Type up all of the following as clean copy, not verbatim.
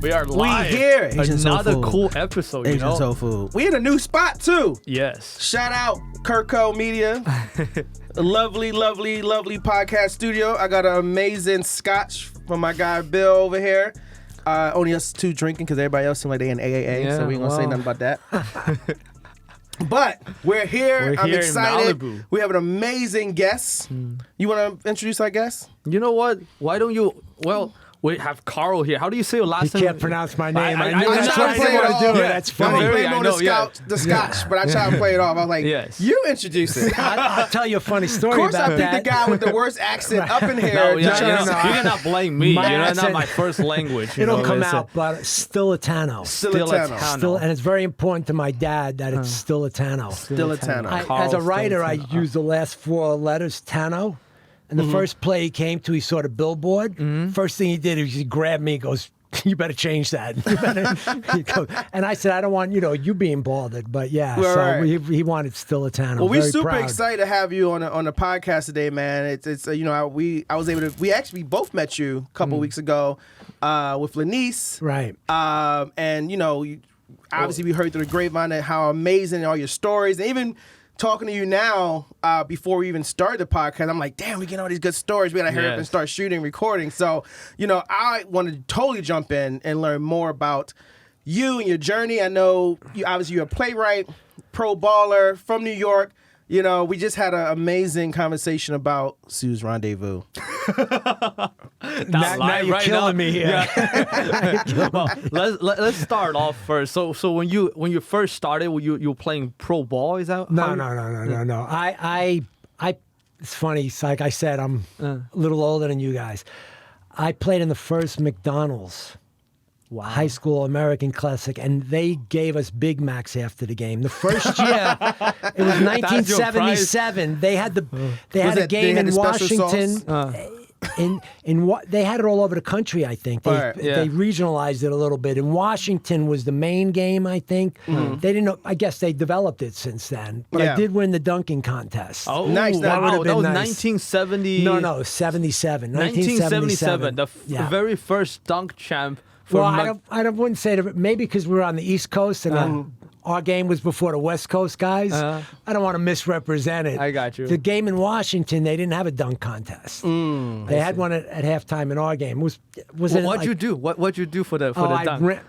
We are live. We here. Asian Another Soul Food. cool episode, you Asian know? Soul Food. We in a new spot too. Yes. Shout out Kirko Media. A lovely, lovely, lovely podcast studio. I got an amazing scotch from my guy Bill over here. Only us two drinking because everybody else seems like they in AAA, so we ain't gonna say nothing about that. But we're here. I'm here excited. in Malibu. We have an amazing guest. You want to introduce our guest? You know what? Why don't you? Well, we have Carl here. How do you say your last name? He can't pronounce my name. I I knew know that's how why to I say didn't it want to all. do it. Yeah. That's I funny. was Very, blaming I on know, the scotch, but I tried to play it off. I was like, Yes. you introduce it. I'll tell you a funny story Of course, about I that. picked the guy with the worst accent up in here. No, yeah, Just- you cannot blame me. My You know, that's not accent- my first language. You It'll know, come it's out, but Stillitano. Stillitano. Still, and it's very important to my dad that it's Stillitano. Stillitano. Carl As a writer, I Stillitano. use the last four letters, Tano. And the first play he came to, he saw the billboard. First thing he did is he grabbed me and goes, you better change that. He goes, and I said, I don't want, you being bothered. But yeah, Right. he wanted Stillitano. Well, we're Very super proud. excited to have you on the podcast today, man. It's I was able to. We both met you a couple weeks ago with Lanice, Right. and obviously we heard through the grapevine that how amazing all your stories, and even talking to you now before we even started the podcast, I'm like, damn, we get all these good stories. We gotta hurry up and Yes. start shooting, recording. So, I want to totally jump in and learn more about you and your journey. I know you're a playwright, pro baller from New York. We just had an amazing conversation about Sue's Rendezvous. Now you're killing me here. Well, let's start off first. So when you first started, you were playing pro ball? Is that No. how you- I it's funny. It's like I said, I'm a little older than you guys. I played in the first McDonald's high school American Classic, and they gave us Big Macs after the game. The first year, it was 1977. They had a game in Washington. They had it all over the country, I think. They regionalized it a little bit. In Washington was the main game, I think. They didn't know. I guess they developed it since then. But I did win the dunking contest. Oh, Nice. That Wow, would've that was nice. 1970. No, 77. 1977. The very first dunk champ. For Well, I wouldn't say that. Maybe because we were on the East Coast and our game was before the West Coast guys. I don't want to misrepresent it. I got you. The game in Washington, they didn't have a dunk contest. They had one at halftime in our game. What'd you do? What'd you do for the dunk?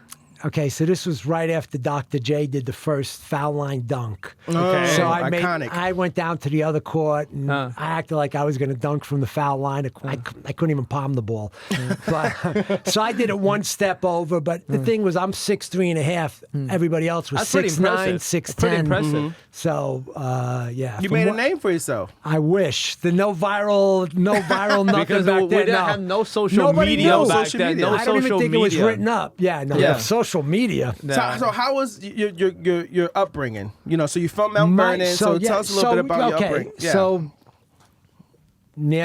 Okay, so this was right after Dr. J did the first foul line dunk. Okay. So iconic. I went down to the other court and I acted like I was going to dunk from the foul line. I couldn't even palm the ball. But, so I did it one step over. But the thing was, I'm 6'3.5". Everybody else was That's pretty 6'9", impressive. 6'10". Pretty impressive. So yeah, You from made a what- name for yourself. I wish no viral nothing Because back we then. didn't no. have no social Nobody media knew. back Social then. media. No I don't even social think media. it was written up. Yeah, no, Yeah. social media. So how was your upbringing? So you're from Mount Vernon. So tell us a little bit about your upbringing. Yeah. So,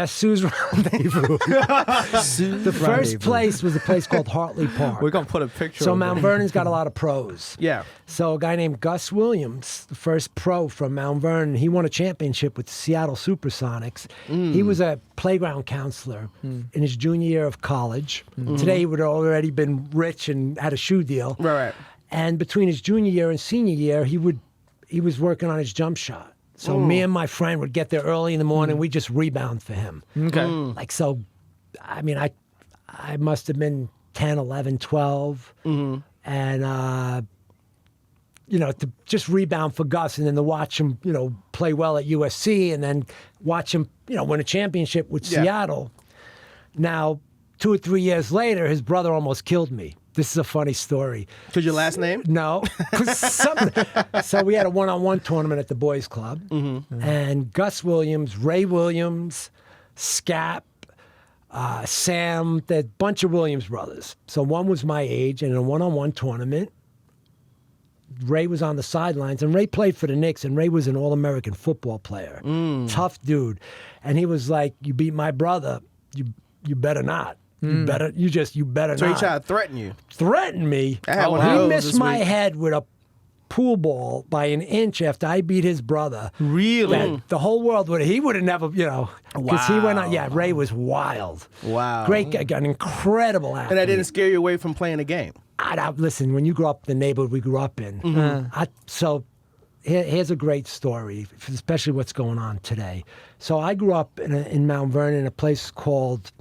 Sue's Rendezvous. The first place was a place called Hartley Park. We're gonna put a picture. So of Mount it. Vernon's got a lot of pros. Yeah. So a guy named Gus Williams, the first pro from Mount Vernon, he won a championship with the Seattle Supersonics. He was a playground counselor in his junior year of college. Today he would have already been rich and had a shoe deal. Right. And between his junior year and senior year, he was working on his jump shot. So me and my friend would get there early in the morning. We'd just rebound for him. Okay. Like, so, I mean, I must have been 10, 11, 12. And, to just rebound for Gus and then to watch him, play well at USC and then watch him, win a championship with Seattle. Now, 2 or 3 years later, his brother almost killed me. This is a funny story. Because your last name? No. So we had a one-on-one tournament at the boys' club. And Gus Williams, Ray Williams, Scap, Sam, the bunch of Williams brothers. So one was my age, and in a one-on-one tournament, Ray was on the sidelines, and Ray played for the Knicks, and Ray was an All-American football player. Tough dude. And he was like, you beat my brother, you better not. You better So not. he tried to threaten you. Threaten me. I had one of He those missed this my week. head with a pool ball by an inch after I beat his brother. Really? That the whole world he would have never, because he went on. Yeah, Ray was wild. Wow. Great guy, an incredible athlete. And that didn't scare you away from playing the game. Listen, when you grew up in the neighborhood we grew up in, here's a great story, especially what's going on today. So I grew up in Mount Vernon, in a place called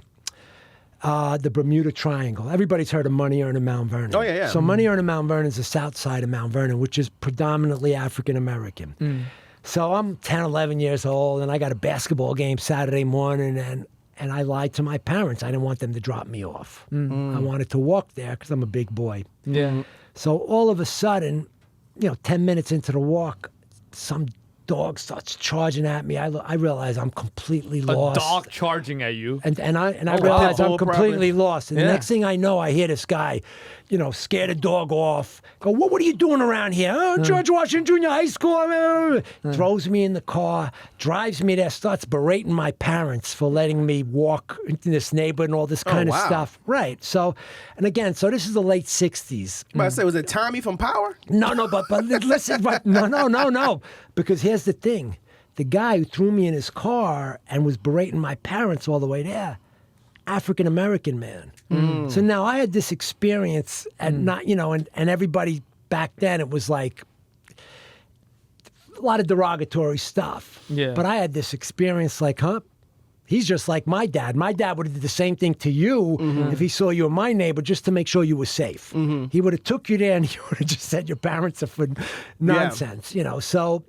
the Bermuda Triangle. Everybody's heard of Money Earner Mount Vernon. Oh, yeah. So Money Earner Mount Vernon is the south side of Mount Vernon, which is predominantly African American. So I'm 10, 11 years old, and I got a basketball game Saturday morning, and I lied to my parents. I didn't want them to drop me off. I wanted to walk there because I'm a big boy. Yeah. So all of a sudden, 10 minutes into the walk, some dog starts charging at me. I realize I'm completely lost. A dog charging at you. And I realize I'm completely probably. lost. And the next thing I know, I hear this guy, scare the dog off. Go, what are you doing around here? Oh, George Washington Junior High School. Throws me in the car, drives me there, starts berating my parents for letting me walk into this neighborhood and all this kind of stuff. Right. So, and again, this is the late 60s. But I say, was it Tommy from Power? No, but listen, no. Because here's the thing. The guy who threw me in his car and was berating my parents all the way there, African-American man. So now I had this experience and and everybody back then, it was like a lot of derogatory stuff. Yeah. But I had this experience like, he's just like my dad. My dad would have did the same thing to you if he saw you in my neighbor, just to make sure you were safe. He would have took you there and he would have just said your parents are for nonsense, So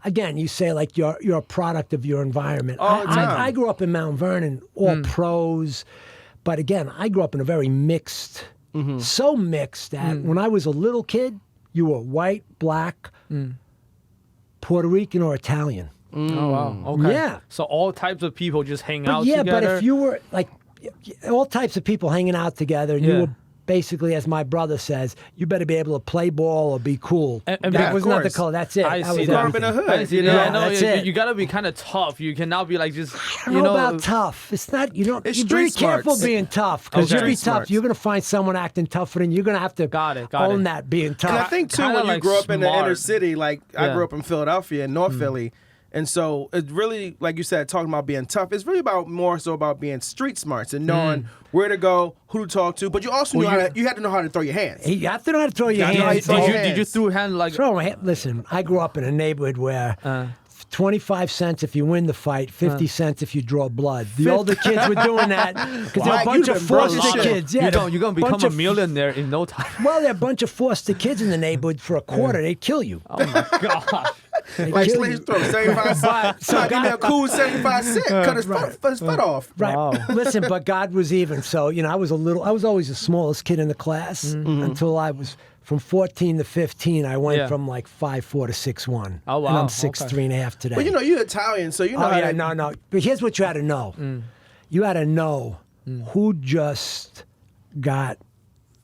again, you say like you're a product of your environment. I grew up in Mount Vernon, all pros, but again, I grew up in a very mixed, so mixed that when I was a little kid, you were white, black, Puerto Rican, or Italian. Oh, wow. Okay. Yeah. So all types of people just hang out Yeah, together? but if you were like all types of people hanging out together, and you were basically, as my brother says, you better be able to play ball or be cool. And that was of not the course. color. That's it. I That see was that. Grew up in the everything. hood. I see you know? that. No, that's you, it. you gotta be kind of tough. You cannot be like just, I don't know about tough. It's not. It's You're very street careful smarts. being tough because Okay. you'll be Street tough. smarts. You're gonna find someone acting tougher than you. You're gonna have to Got it. own that being tough. And I think too, Kinda when you like grow up in the inner smart. city, like I Yeah. grew up in Philadelphia, in North Philly, and so it's really, like you said, talking about being tough. It's really more so about being street smarts and knowing where to go, who to talk to. But you also knew you had to know how to throw your hands. You have to know how to throw your Yeah, hands. throw your Did you hands. throw hand like... Throw my hand. Listen, I grew up in a neighborhood where 25 cents if you win the fight, 50 cents if you draw blood. The older kids were doing that because they're a Wow, bunch you've of been broke as foster shit. kids. Yeah, You're gonna become bunch a of- millionaire in no time. Well, they're a bunch of foster kids in the neighborhood. For a quarter, they'd kill you. Oh my gosh. They'd Like kill slit you. his throat, 75 cents. So give me a cool 75 cents. Cut his foot off. Right. Wow. Listen, but God was even. So, I was always the smallest kid in the class until I was from 14 to 15. I went Yeah. from like 5'4" to 6'1". Oh, wow. And I'm Okay. 6'3.5" today. But you're Italian, so you know Oh, how yeah, to... no. But here's what you had to know. You had to know who just got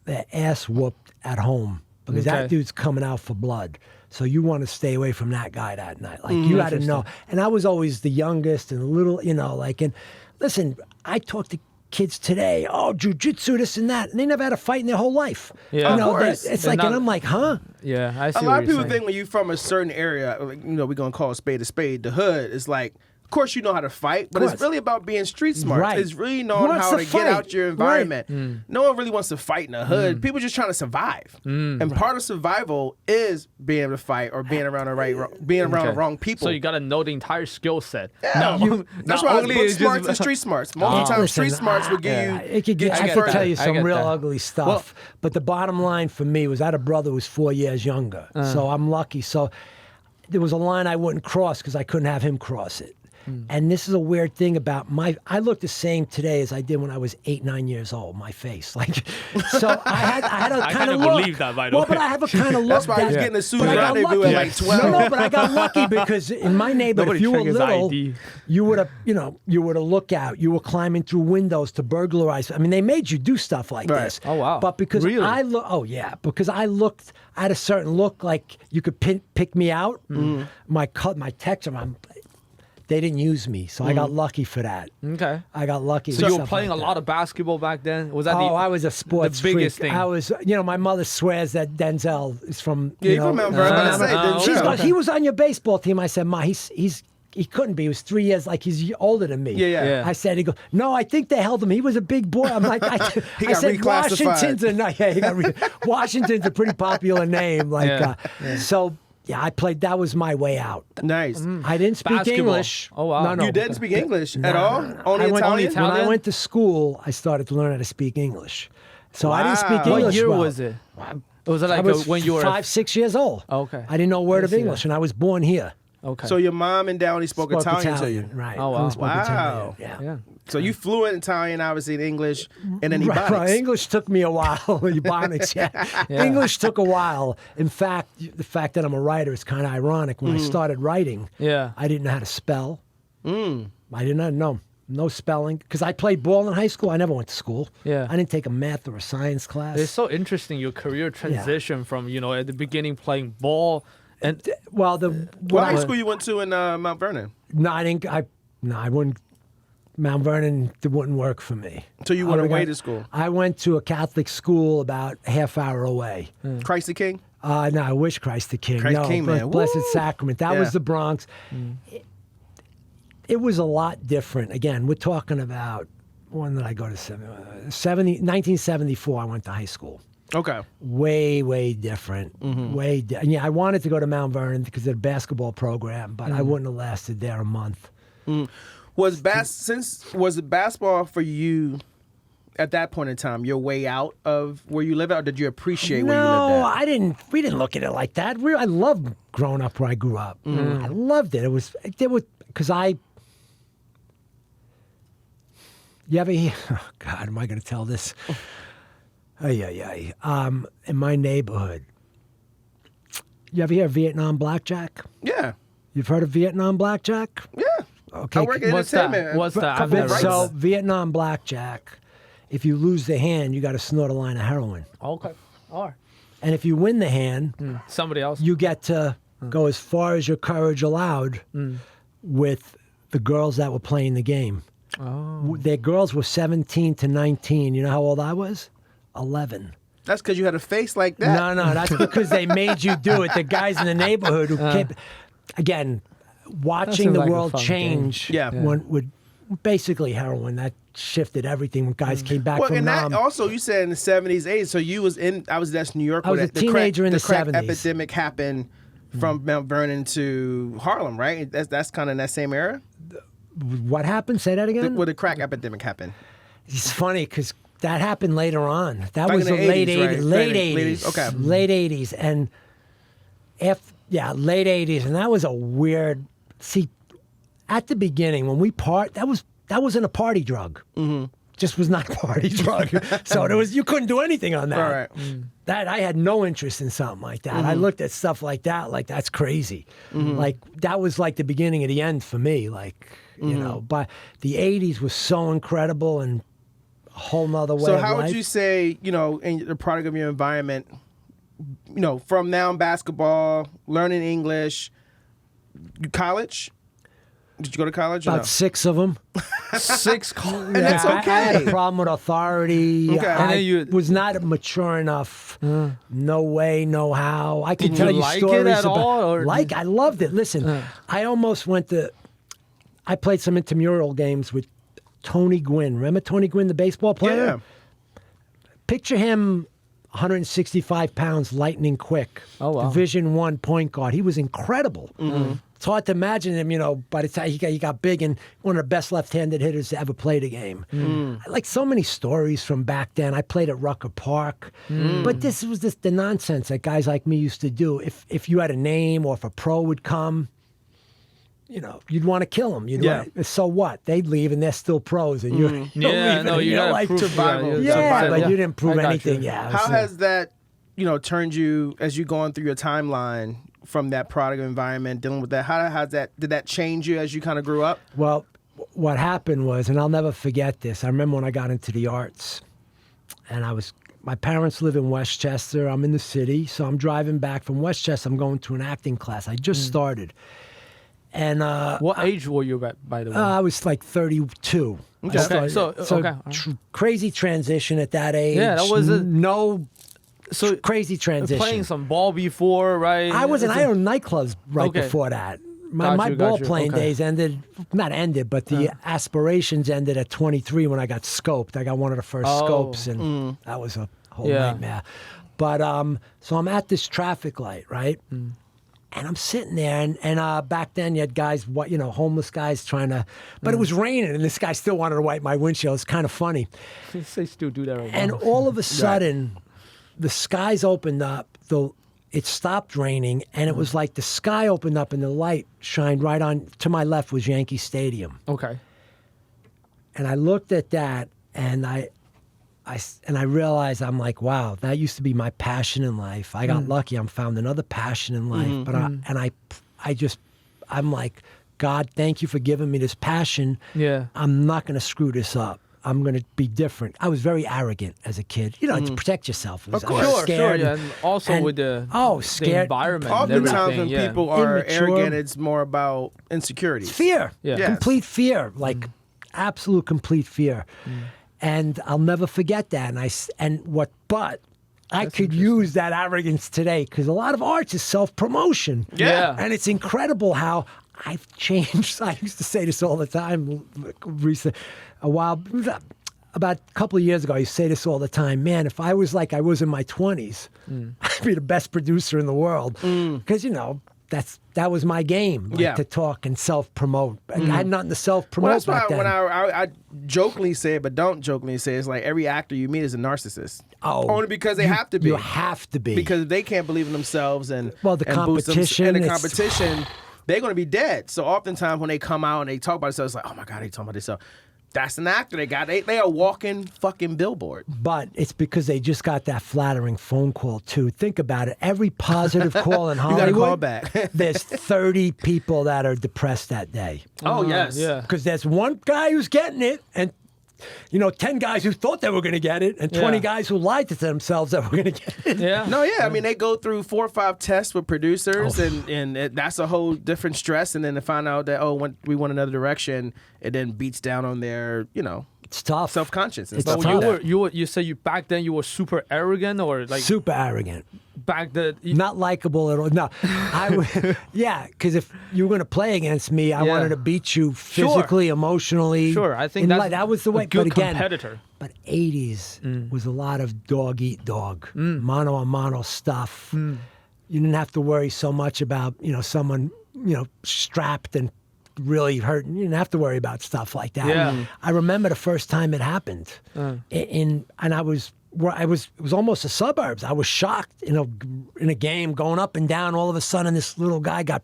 their ass whooped at home because Okay. that dude's coming out for blood. So you want to stay away from that guy that night. Like you had to know. And I was always the youngest and little, and listen, I talk to kids today, jiu-jitsu, this and that, and they never had a fight in their whole life. Yeah. Of course. It's They're like, and not- I'm like, huh? Yeah, I see A what lot of you're people saying. think when you're from a certain area, we're going to call a spade, the hood is like, of course you know how to fight, but it's course. really about being street smart. Right. It's really Who knowing wants how to to fight? get out your environment. Mm. No one really wants to fight in the hood. People just trying to survive. And part of survival is being able to fight or being around the wrong people. So you gotta know the entire skill set. Yeah. No, That's not why it's only book is smarts just- and street smarts. Most of the time, street smarts would give you... I could get I you could further. tell you I some get real that. ugly stuff. But the bottom line for me was I had a brother who was 4 years younger. So I'm lucky. So there was a line I wouldn't cross because I couldn't have him cross it. And this is a weird thing about I look the same today as I did when I was 8, 9 years old, my face. Like, so I had a I kind of kinda look. believe that, by the well, way. but I have a kind of look. That's why I was that- getting a suit but I got rendezvous at lucky. like 12. No, but I got lucky because in my neighborhood, Nobody if you were check his little, ID. you would have, you were to look out. You were climbing through windows to burglarize. I mean, they made you do stuff like Right. this. Oh, wow. But because Really? I had a certain look, like you could pick me out. My texture, they didn't use me, so I got lucky for that. Okay. I got lucky. So you were playing a lot of basketball back then? Was that I was a sports the biggest freak. thing? I was, my mother swears that Denzel is from, Yeah, from Mount Vernon. I was about to say, She's Denzel. he was on your baseball team. I said, Ma, he couldn't be. He was 3 years, like he's older than me. Yeah. I said, he goes, no, I think they held him. He was a big boy. I'm like, I got said, reclassified. Washington's a pretty popular name. Like, so I played. That was my way out. Nice. I didn't speak Basketball. English. Oh, wow. No. You didn't speak English at all? Only Italian? When I went to school, I started to learn how to speak English. So I didn't speak Wow. English. What year well. was it? Was it I like was when you were 5, 6 years old. Okay. I didn't know a word I of see English, that. and I was born here. Okay. So your mom and dad only spoke Italian to you? Right. Oh, wow. Only spoke Wow. Italian, yeah. yeah. So you fluent Italian, obviously in English, and then Right, Ebonics. right. English took me a while. Ebonics, yeah. English took a while. In fact, the fact that I'm a writer is kind of ironic. When I started writing, I didn't know how to spell. I did not know. No spelling. Because I played ball in high school. I never went to school. Yeah. I didn't take a math or a science class. It's so interesting your career transition from, at the beginning playing ball and Well, What high school you went to in Mount Vernon? No, I wouldn't. Mount Vernon wouldn't work for me. So you went away to school? I went to a Catholic school about a half hour away. Christ the King? No, I wish Christ the King. Christ no, King, man. Blessed Woo! Sacrament. That was the Bronx. It was a lot different. Again, we're talking about, when did I go to 1974, I went to high school. Okay. Way, way different. I wanted to go to Mount Vernon because of the basketball program, but I wouldn't have lasted there a month. Was basketball for you at that point in time your way out of where you live at, or did you appreciate where you lived No, at? I didn't. We didn't look at it like that. I loved growing up where I grew up. I loved it. It was because You ever hear? Oh God, am I going to tell this? In my neighborhood, you ever hear of Vietnam Blackjack? Yeah. You've heard of Vietnam Blackjack? Yeah. Okay. I work in What's that? entertainment. What's that? I've never heard So of that. Vietnam Blackjack, if you lose the hand, you got to snort a line of heroin. Okay. All right. And if you win the hand, Somebody else. you get to go as far as your courage allowed with the girls that were playing the game. Oh. Their girls were 17 to 19. You know how old I was? 11. That's because you had a face like that. No, that's because they made you do it. The guys in the neighborhood who kept, again, watching seems the like a world fun change. game. Yeah. When would basically heroin that shifted everything when guys came back Well, from and that Nam. also, you said in the 70s, 80s, so you was in, that's New York. I was where a teenager in the crack 70s. epidemic happened from Mount Vernon to Harlem, right? That's kind of in that same era? What happened? Say that again. Where the crack epidemic happened. It's funny because that happened later on. That Back was in the the late 80s, 80s. right? Late Late 80s. 80s, okay. Late 80s. And late 80s. And that was a weird. See, at the beginning, when we that wasn't a party drug. Just was not a party drug. So you couldn't do anything on that. All right. That I had no interest in something like that. I looked at stuff like that, like that's crazy. Like that was like the beginning of the end for me. Like, but the 80s was so incredible and a whole nother way So of how life. would you say, in the product of your environment, from now basketball, learning English, college? Did you go to college? About 6 of them. 6 And that's I had okay. a problem with authority. Okay. I And then you- was not mature enough. No way, no how. I can Did tell you you like it stories at about. all, or- I loved it. Listen, I almost went to. I played some intramural games with Tony Gwynn. Remember Tony Gwynn, the baseball player? Yeah. Picture him, 165 pounds, lightning quick. Oh, wow. Division I point guard. He was incredible. It's hard to imagine him, by the time he got big and one of the best left-handed hitters to ever play the game. I like so many stories from back then. I played at Rucker Park. But this was the nonsense that guys like me used to do. If you had a name or if a pro would come, you'd want to kill them. So what? They'd leave and they're still pros, and you're Yeah, no, you gotta prove survival. Yeah, but Yeah. you didn't prove I got anything. you. Yeah. How has that, turned you as you going through your timeline from that product environment, dealing with that? Did that change you as you kind of grew up? Well, what happened was, and I'll never forget this. I remember when I got into the arts, and my parents live in Westchester. I'm in the city, so I'm driving back from Westchester. I'm going to an acting class. I just started. And What age were you at, by the way? I was like 32. Okay. Okay, so okay. Crazy transition at that age. Yeah, that was crazy transition. Playing some ball before, right? I owned nightclubs right before that. My ball playing days not ended, but the aspirations ended at 23 when I got scoped. I got one of the first scopes, and that was a whole nightmare. But so I'm at this traffic light, right? And I'm sitting there, and back then you had guys, homeless guys trying to, but it was raining, and this guy still wanted to wipe my windshield. It's kind of funny. They still do that right now. And all of a sudden, the skies opened up. It stopped raining, and it was like the sky opened up, and the light shined right on. To my left was Yankee Stadium. Okay. And I looked at that, and I realized, I'm like, wow, that used to be my passion in life. I got lucky. I found another passion in life. But I'm like, God, thank you for giving me this passion. Yeah. I'm not going to screw this up. I'm going to be different. I was very arrogant as a kid, to protect yourself. Of course. I was scared. Sure, yeah. And also with the environment. Oftentimes when everything, people are Immature. arrogant, it's more about insecurity. Fear. Yeah. Yes. Complete fear. Like absolute complete fear. And I'll never forget that. But I could use that arrogance today because a lot of arts is self-promotion. Yeah. And it's incredible how I've changed. I used to say this all the time recently. About a couple of years ago, I used to say this all the time. Man, if I was like I was in my 20s, I'd be the best producer in the world. Because, that was my game, to talk and self-promote. I had nothing to self-promote Well, that's back why then. when I jokingly say it, but don't jokingly say it, it's like every actor you meet is a narcissist. Oh, Only because they have to be. You have to be. Because if they can't believe in themselves and the and boost competition. and the competition, they're going to be dead. So oftentimes when they come out and they talk about themselves, it's like, oh my God, they talking about themselves. That's an actor. They are walking fucking billboard. But it's because they just got that flattering phone call too. Think about it. Every positive call in Hollywood, you got to call back. there's 30 people that are depressed that day. Oh yes, yeah. Because there's one guy who's getting it, and 10 guys who thought they were going to get it, and 20 guys who lied to themselves that were going to get it. Yeah. No, yeah. I mean, they go through 4 or 5 tests with producers, and that's a whole different stress. And then to find out that when we went another direction, it then beats down on their It's tough. self-conscious. And It's stuff tough. like that. You say back then you were super arrogant or like Super arrogant. back then Not likable at all. No, because if you were going to play against me, I wanted to beat you physically, emotionally. Sure, I think that was the way. a good but again, competitor. But 80s was a lot of dog eat dog, mano a mano stuff. You didn't have to worry so much about someone strapped and really hurting. You didn't have to worry about stuff like that. Yeah. I remember the first time it happened, and I was. It was almost the suburbs. I was shocked, in a game going up and down. All of a sudden, this little guy got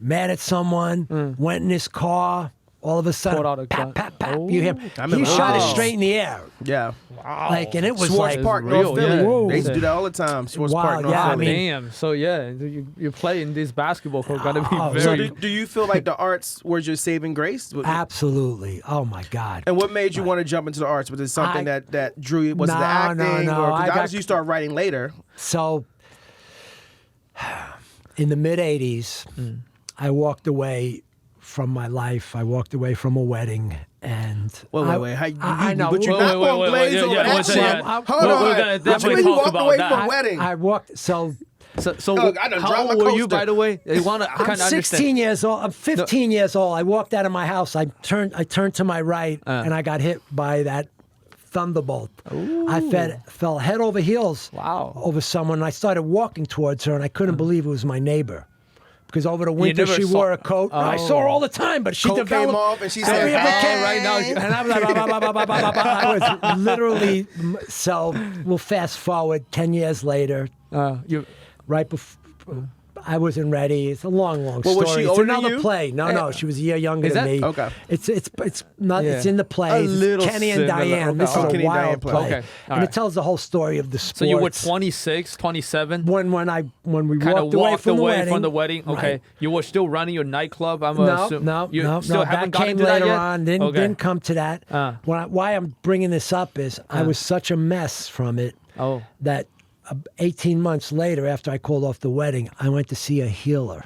mad at someone, went in his car. All of a sudden, Pulled out a gun. pap, pap. Oh. You hear? He shot it straight in the air. Yeah. Wow. And it was Swartz like Park, real, North Philly. yeah. They used to do that all the time. Swartz Wow, Park, North yeah, I Philly. mean- Damn. So yeah, you play in this basketball court. Gotta be So very. do you feel like the arts was your saving grace? Absolutely. Oh my God. And what made you want to jump into the arts? Was it something that drew you? Was it the acting? No. Or, 'cause obviously you started writing later. So, in the mid '80s, I walked away from my life. I walked away from a wedding, and Wait. I know. But you're Wait, not wait, going to wait, blaze yeah, over yeah, that what's shit. that? Hold We're on. gonna What definitely you mean you talk walked about away that. from a wedding? I walked. So So Look, I done how dropped my old were you, coaster. by the way? I want to kind I'm of understand. 16 years old. I'm 15 years old. I walked out of my house. I turned to my right, and I got hit by that thunderbolt. I fell head over heels Wow. over someone. And I started walking towards her, and I couldn't believe it was my neighbor. Because over the winter never she saw- wore a coat. I saw her all the time, but she Coat developed. came off and she Every said, other "Hey." kid right now, and I was like, I was literally. So we'll fast forward 10 years later, You right before. I wasn't ready. It's a long Well, story. was she It's older than another you? play. No, she was a year younger Is than that- me. Okay. It's not. Yeah. It's in the play. A It's little Kenny and similar. Diane. Okay. This Oh, is a Kenny and Diane wild play. play, Okay. and All it right. tells the whole story of the sports. so you were 26, 27. when we Kind walked of away walked from the away wedding. from the wedding. Okay, Right. you were still running your nightclub. I'm No, assuming. no, You no, still no. haven't That gotten came to that later yet? on. Okay. Didn't come to that. Why I'm bringing this up is I was such a mess from it Oh. that 18 months later, after I called off the wedding, I went to see a healer.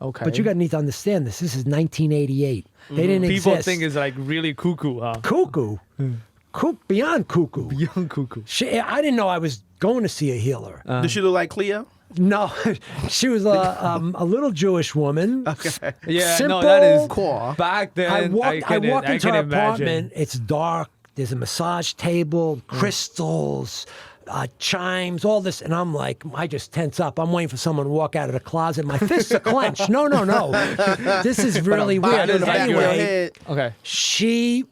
Okay. But you got to need to understand this. This is 1988. They didn't exist. People think it's like really cuckoo, huh? Cuckoo. Beyond cuckoo. Young cuckoo. I didn't know I was going to see a healer. Does she look like Cleo? No, she was a little Jewish woman. Okay. Yeah, Simple. no, that is Cool. back then. I walk into her imagine. apartment. It's dark. There's a massage table, crystals, chimes, all this, and I'm like, I just tense up. I'm waiting for someone to walk out of the closet. My fists are clenched. No. This is really weird. In the back of your Anyway, head. Okay. she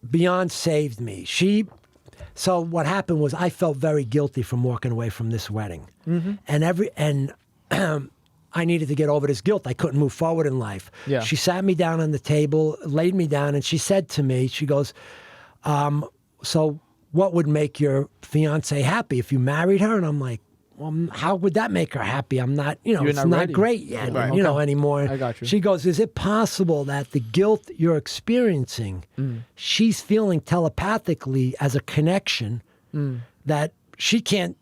beyond saved me. So what happened was I felt very guilty from walking away from this wedding, and I needed to get over this guilt. I couldn't move forward in life. Yeah. She sat me down on the table, laid me down, and she said to me, she goes, so what would make your fiance happy if you married her? And I'm like, well, how would that make her happy? I'm not, You're it's not not ready. great yet, Right. anymore. I got you. She goes, is it possible that the guilt you're experiencing, she's feeling telepathically as a connection that she can't,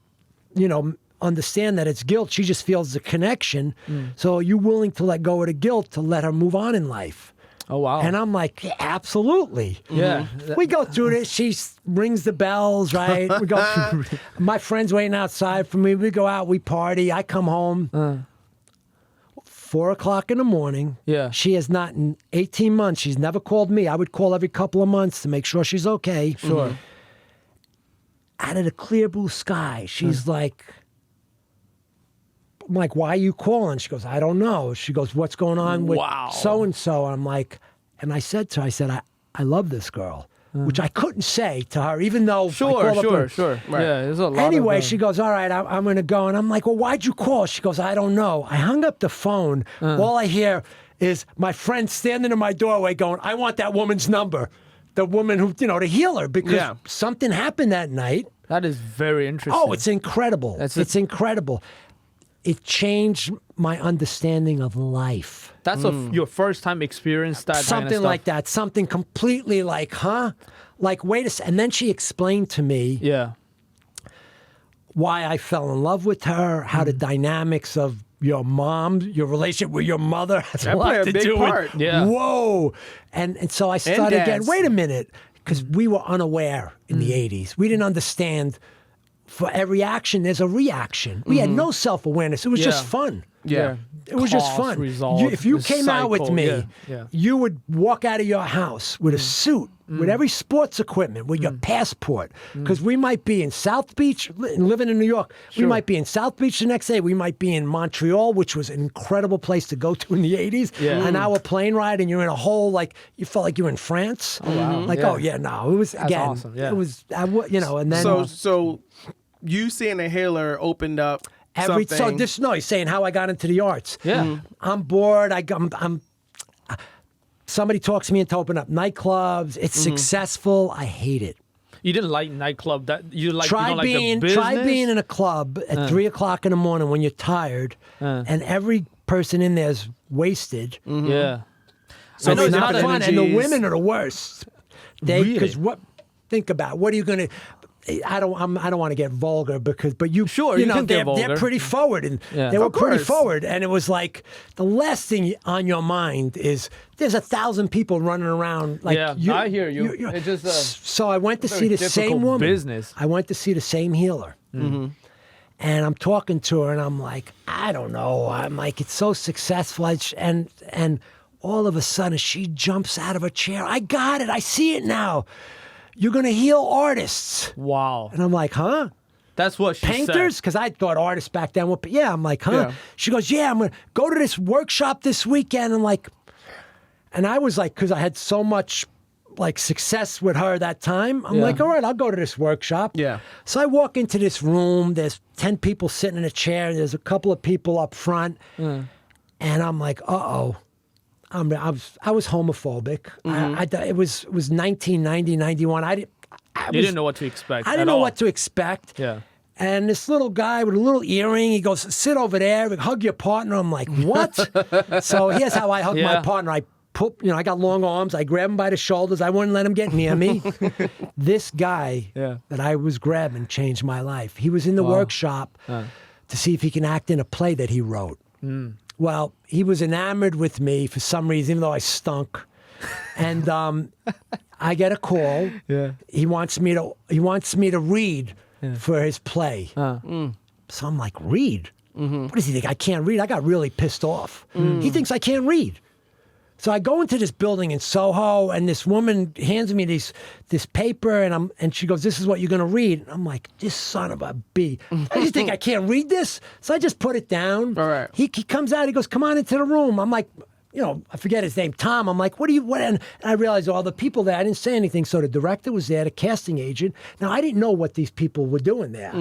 understand that it's guilt. She just feels the connection. So are you willing to let go of the guilt to let her move on in life? Oh, wow. And I'm like, yeah, absolutely. Yeah. We go through this. She rings the bells, right? We go. My friend's waiting outside for me. We go out. We party. I come home. 4 o'clock in the morning. Yeah. She has not in 18 months. She's never called me. I would call every couple of months to make sure she's okay. Sure. Out of the clear blue sky, she's like, I'm like, why are you calling? She goes, I don't know. She goes, what's going on with Wow. so-and-so? I'm like, and I said to her, I love this girl, which I couldn't say to her, even though I called up her. Sure. Right. Yeah, there's a lot Anyway, of, she goes, all right, I'm going to go. And I'm like, well, why'd you call? She goes, I don't know. I hung up the phone. All I hear is my friend standing in my doorway going, I want that woman's number. The woman who, the healer, because something happened that night. that is very interesting. Oh, it's incredible. It's incredible. It changed my understanding of life. That's your first time experience that kind of Something stuff. like that. Something completely like, huh? Like, wait a second. And then she explained to me Yeah. why I fell in love with her, how the dynamics of your mom, your relationship with your mother has That a lot play a to big do part. with. Yeah. Whoa. And so I started again, dads. wait a minute, because we were unaware in the 80s. We didn't understand for every action, there's a reaction. We had no self-awareness. It was just Yeah. fun. Yeah. It was just Cause, fun. result, If you the came out with cycle. me, Yeah. you would walk out of your house with a suit, with every sports equipment, with your passport. Because we might be in South Beach, living in New York. We might be in South Beach the next day. We might be in Montreal, which was an incredible place to go to in the 80s. Yeah. An hour plane ride, and you're in a whole, like, you felt like you were in France. Oh, wow. Like, Yeah. oh, yeah, no. It was, again, awesome, yeah. it was, and then. So you seeing a healer opened up So something. he's saying how I got into the arts. Yeah. I'm bored. I'm somebody talks me into open up nightclubs. It's successful. I hate it. You didn't like nightclub. That you like. Try you don't like being the business? try being in a club at 3 o'clock in the morning when you're tired, and every person in there's wasted. Yeah. So I know it's it's not not fun, and the energies. women are the worst. Really? Because think about it. What are you going to? I don't want to get vulgar but you Sure, you you know can get they're vulgar. pretty forward and Yeah. they were Of pretty course. forward, and it was like the last thing on your mind is there's 1,000 people running around. Like Yeah, I hear you. It's just so I went to see very the same difficult woman. business. I went to see the same healer. And I'm talking to her, and I'm like, I don't know. I'm like, it's so successful. And all of a sudden, she jumps out of her chair. I got it. I see it now. You're going to heal artists. Wow. And I'm like, huh? That's what she Painters? said. Because I thought artists back then were, yeah. I'm like, huh? Yeah. She goes, yeah, I'm going to go to this workshop this weekend. I'm like, and I was like, because I had so much like success with her that time, I'm Yeah. like, all right, I'll go to this workshop. Yeah. So I walk into this room. There's 10 people sitting in a chair. There's a couple of people up front. And I'm like, uh-oh. I was homophobic. It was 1990, 91. You didn't know what to expect. I didn't know what to expect. Yeah. And this little guy with a little earring, he goes, sit over there, hug your partner. I'm like, what? So here's how I hug my Yeah. partner. I I got long arms. I grab him by the shoulders. I wouldn't let him get near me. This guy that I was grabbing changed my life. He was in the workshop to see if he can act in a play that he wrote. Well, he was enamored with me for some reason, even though I stunk. And I get a call. Yeah. He wants me to read for his play. So I'm like, read? What does he think? I can't read? I got really pissed off. He thinks I can't read. So I go into this building in Soho, and this woman hands me this paper, and she goes, "This is what you're going to read." And I'm like, "This son of a b! I just think I can't read this." So I just put it down. All right. He comes out. He goes, "Come on into the room." I'm like, I forget his name, Tom. I'm like, what? And I realized all the people there, I didn't say anything. So the director was there, the casting agent. Now, I didn't know what these people were doing there.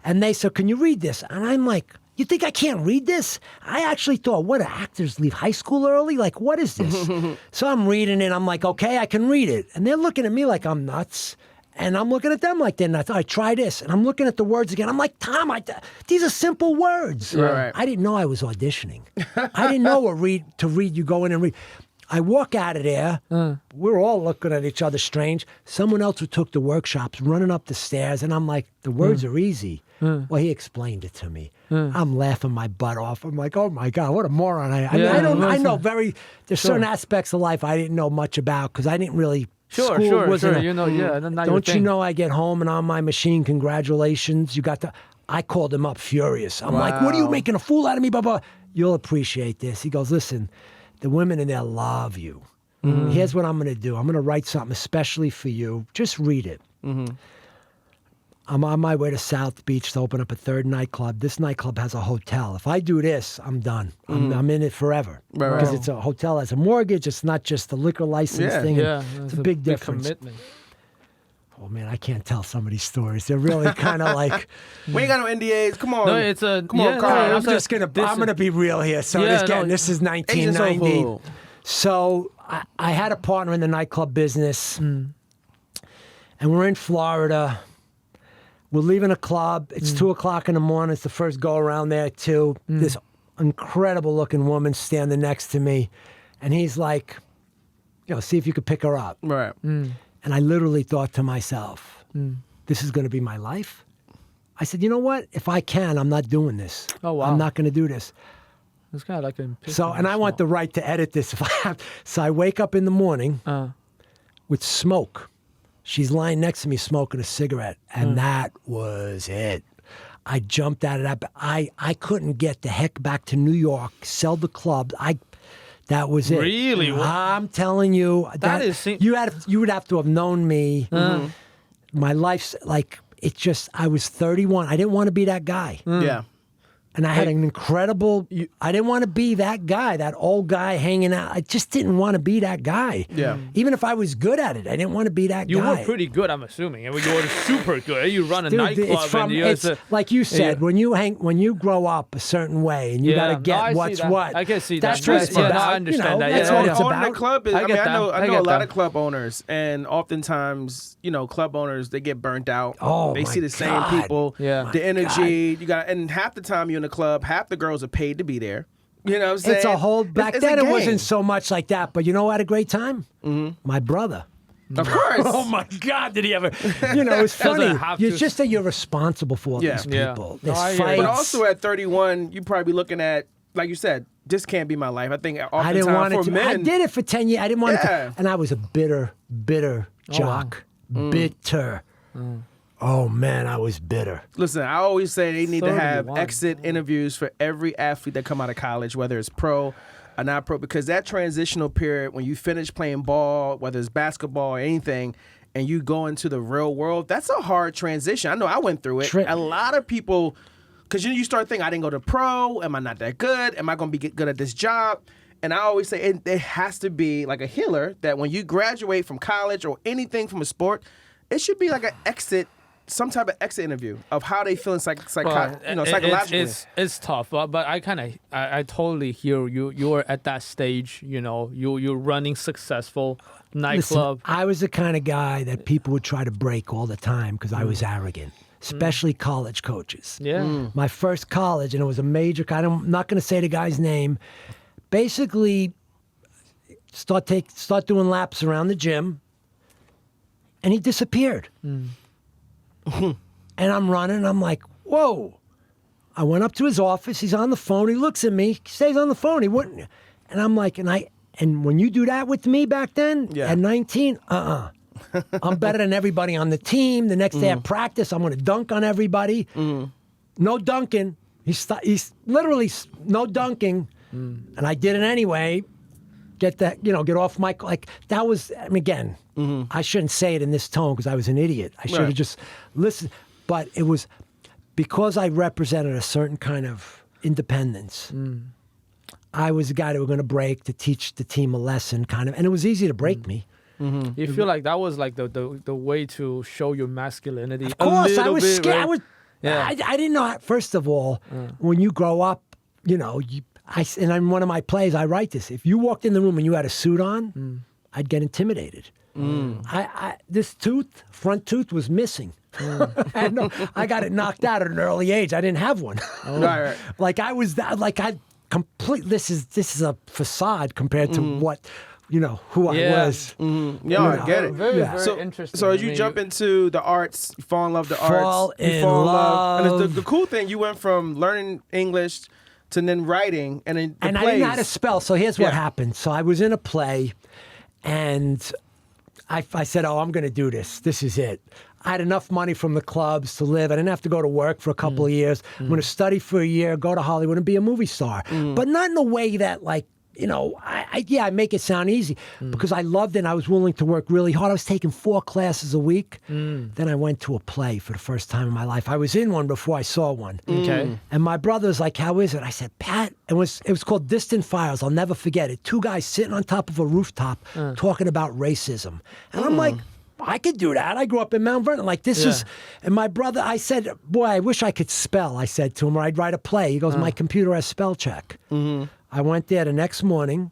And they said, "Can you read this?" And I'm like, "You think I can't read this?" I actually thought, what, do actors leave high school early? Like, what is this? So I'm reading it. I'm like, okay, I can read it. And they're looking at me like I'm nuts. And I'm looking at them like they're nuts. I try this. And I'm looking at the words again. I'm like, Tom, these are simple words. Right. I didn't know I was auditioning. I didn't know to read, you go in and read. I walk out of there. We're all looking at each other strange. Someone else who took the workshops running up the stairs. And I'm like, the words are easy. Well, he explained it to me. I'm laughing my butt off. I'm like, oh my God, what a moron I am. I know there's certain aspects of life I didn't know much about because I didn't really. Sure. Don't you know I get home and on my machine, congratulations, you got the. I called him up furious. I'm like, what are you making a fool out of me? Blah, blah. You'll appreciate this. He goes, listen, the women in there love you. Here's what I'm going to do. I'm going to write something especially for you. Just read it. I'm on my way to South Beach to open up a third nightclub. This nightclub has a hotel. If I do this, I'm done. I'm in it forever. Because it's a hotel has a mortgage. It's not just the liquor license thing. Yeah, it's a big difference. Commitment. Oh man, I can't tell some of these stories. They're really kind of like. We ain't got no NDAs. Come on. No, it's a. Come on, Carl. I'm gonna be real here. So this is 1990. So I had a partner in the nightclub business, and we're in Florida. We're leaving a club. It's 2:00 in the morning. It's the first go around there too. This incredible looking woman standing next to me, and he's like, see if you could pick her up. Right. And I literally thought to myself, this is going to be my life. I said, you know what? If I can, I'm not doing this. Oh, wow. I'm not going to do this. It's kind of like and I want the right to edit this if I have. So I wake up in the morning with smoke. She's lying next to me smoking a cigarette, and that was it. I jumped out of that. I couldn't get the heck back to New York, sell the club. That was it. Really? I'm telling you. You would have to have known me. My life's like, I was 31. I didn't want to be that guy. Yeah. And I had an incredible, I didn't want to be that guy, that old guy hanging out. I just didn't want to be that guy. Yeah. Even if I was good at it, I didn't want to be that guy. You were pretty good, I'm assuming. And you were super good. You run a nightclub. It's like you said, when you grow up a certain way and you got to get what's what. I can see that. That's what it's about. I understand that. That's what it's Owning about. a club is, I know a lot of club owners, and oftentimes, club owners, they get burnt out. Oh, they see the same people, the energy. And half the time you're in the club, half the girls are paid to be there. You know what I'm saying? It's a whole, back then it wasn't so much like that, but you know who had a great time? My brother. Of course. Oh my God, did he ever? It's funny. It's just that you're responsible for all these people. There's fights. But also at 31, you probably looking at, like you said, this can't be my life. I think I didn't want it to. men, I did it for 10 years. I didn't want it to. And I was a bitter jock. Bitter. Oh man, I was bitter. Listen, I always say they need to have exit interviews for every athlete that come out of college, whether it's pro or not pro, because that transitional period when you finish playing ball, whether it's basketball or anything, and you go into the real world, that's a hard transition. I know I went through it. A lot of people, because you start thinking, I didn't go to pro. Am I not that good? Am I going to be good at this job? And I always say it has to be like a healer that when you graduate from college or anything from a sport, it should be like some type of exit interview of how they feel psychologically. It's tough, but I totally hear you. You're at that stage, you're running successful nightclub. Listen, I was the kind of guy that people would try to break all the time because I was arrogant, especially college coaches. Yeah. My first college, and it was a major, I'm not going to say the guy's name, basically start doing laps around the gym, and he disappeared. And I'm running, and I'm like, whoa. I went up to his office. He's on the phone. He looks at me. He stays on the phone. He wouldn't. And I'm like, and when you do that with me back then, at 19, I'm better than everybody on the team. The next day at practice, I'm going to dunk on everybody. No dunking. He's literally no dunking. And I did it anyway. Get off my, like, that was, I mean, again, I shouldn't say it in this tone because I was an idiot. I should have just listened. But it was because I represented a certain kind of independence. I was the guy that were going to break to teach the team a lesson, kind of, and it was easy to break me. You feel like that was like the way to show your masculinity? Of course, I was scared. Right? I didn't know. First of all, when you grow up, and in one of my plays, I write this. If you walked in the room and you had a suit on, I'd get intimidated. This front tooth was missing. And I got it knocked out at an early age. I didn't have one. Right. Like I was that. Like I complete. This is a facade compared to what. Who I was. I get it. Very interesting. So as you jump into the arts, you fall in love with the arts. You fall in love. And the cool thing, you went from learning English to then writing, and then I didn't know how to spell. So here's what happened. So I was in a play, and I said, "Oh, I'm going to do this. This is it." I had enough money from the clubs to live. I didn't have to go to work for a couple of years. I'm going to study for a year, go to Hollywood, and be a movie star. But not in a way that, like, I make it sound easy because I loved it and I was willing to work really hard. I was taking 4 classes a week. Then I went to a play for the first time in my life. I was in one before I saw one. Okay. And my brother was like, "How is it?" I said, "Pat," it was called Distant Files. I'll never forget it. 2 guys sitting on top of a rooftop talking about racism. And I'm like, I could do that. I grew up in Mount Vernon. Like, this is... And my brother, I said, "Boy, I wish I could spell," I said to him, or I'd write a play. He goes, "My computer has spell check." I went there the next morning.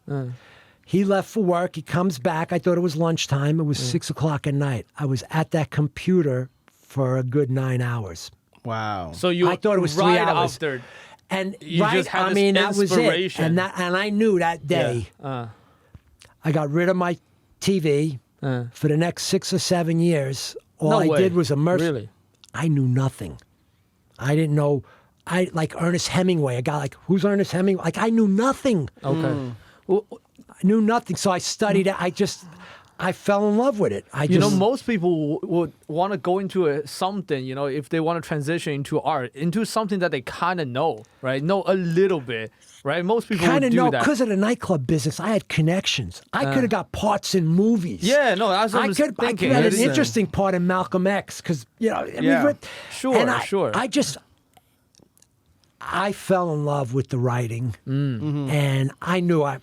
He left for work. He comes back. I thought it was lunchtime. It was 6 o'clock at night. I was at that computer for a good 9 hours. Wow. So I thought it was 3 hours. After, and you just had that was it. inspiration. And I knew that day. I got rid of my TV for the next 6 or 7 years. All I did was immerse. Really? I knew nothing. I didn't know. I like Ernest Hemingway. A guy like, who's Ernest Hemingway? Like, I knew nothing. Okay. I knew nothing. So I studied it. I fell in love with it. Most people would want to go into something, if they want to transition into art, into something that they kind of know, right? Know a little bit, right? Most people would do that. Because of the nightclub business, I had connections. I could have got parts in movies. Yeah, no, that's what I was thinking. I could have had an interesting part in Malcolm X because, I fell in love with the writing, and I knew I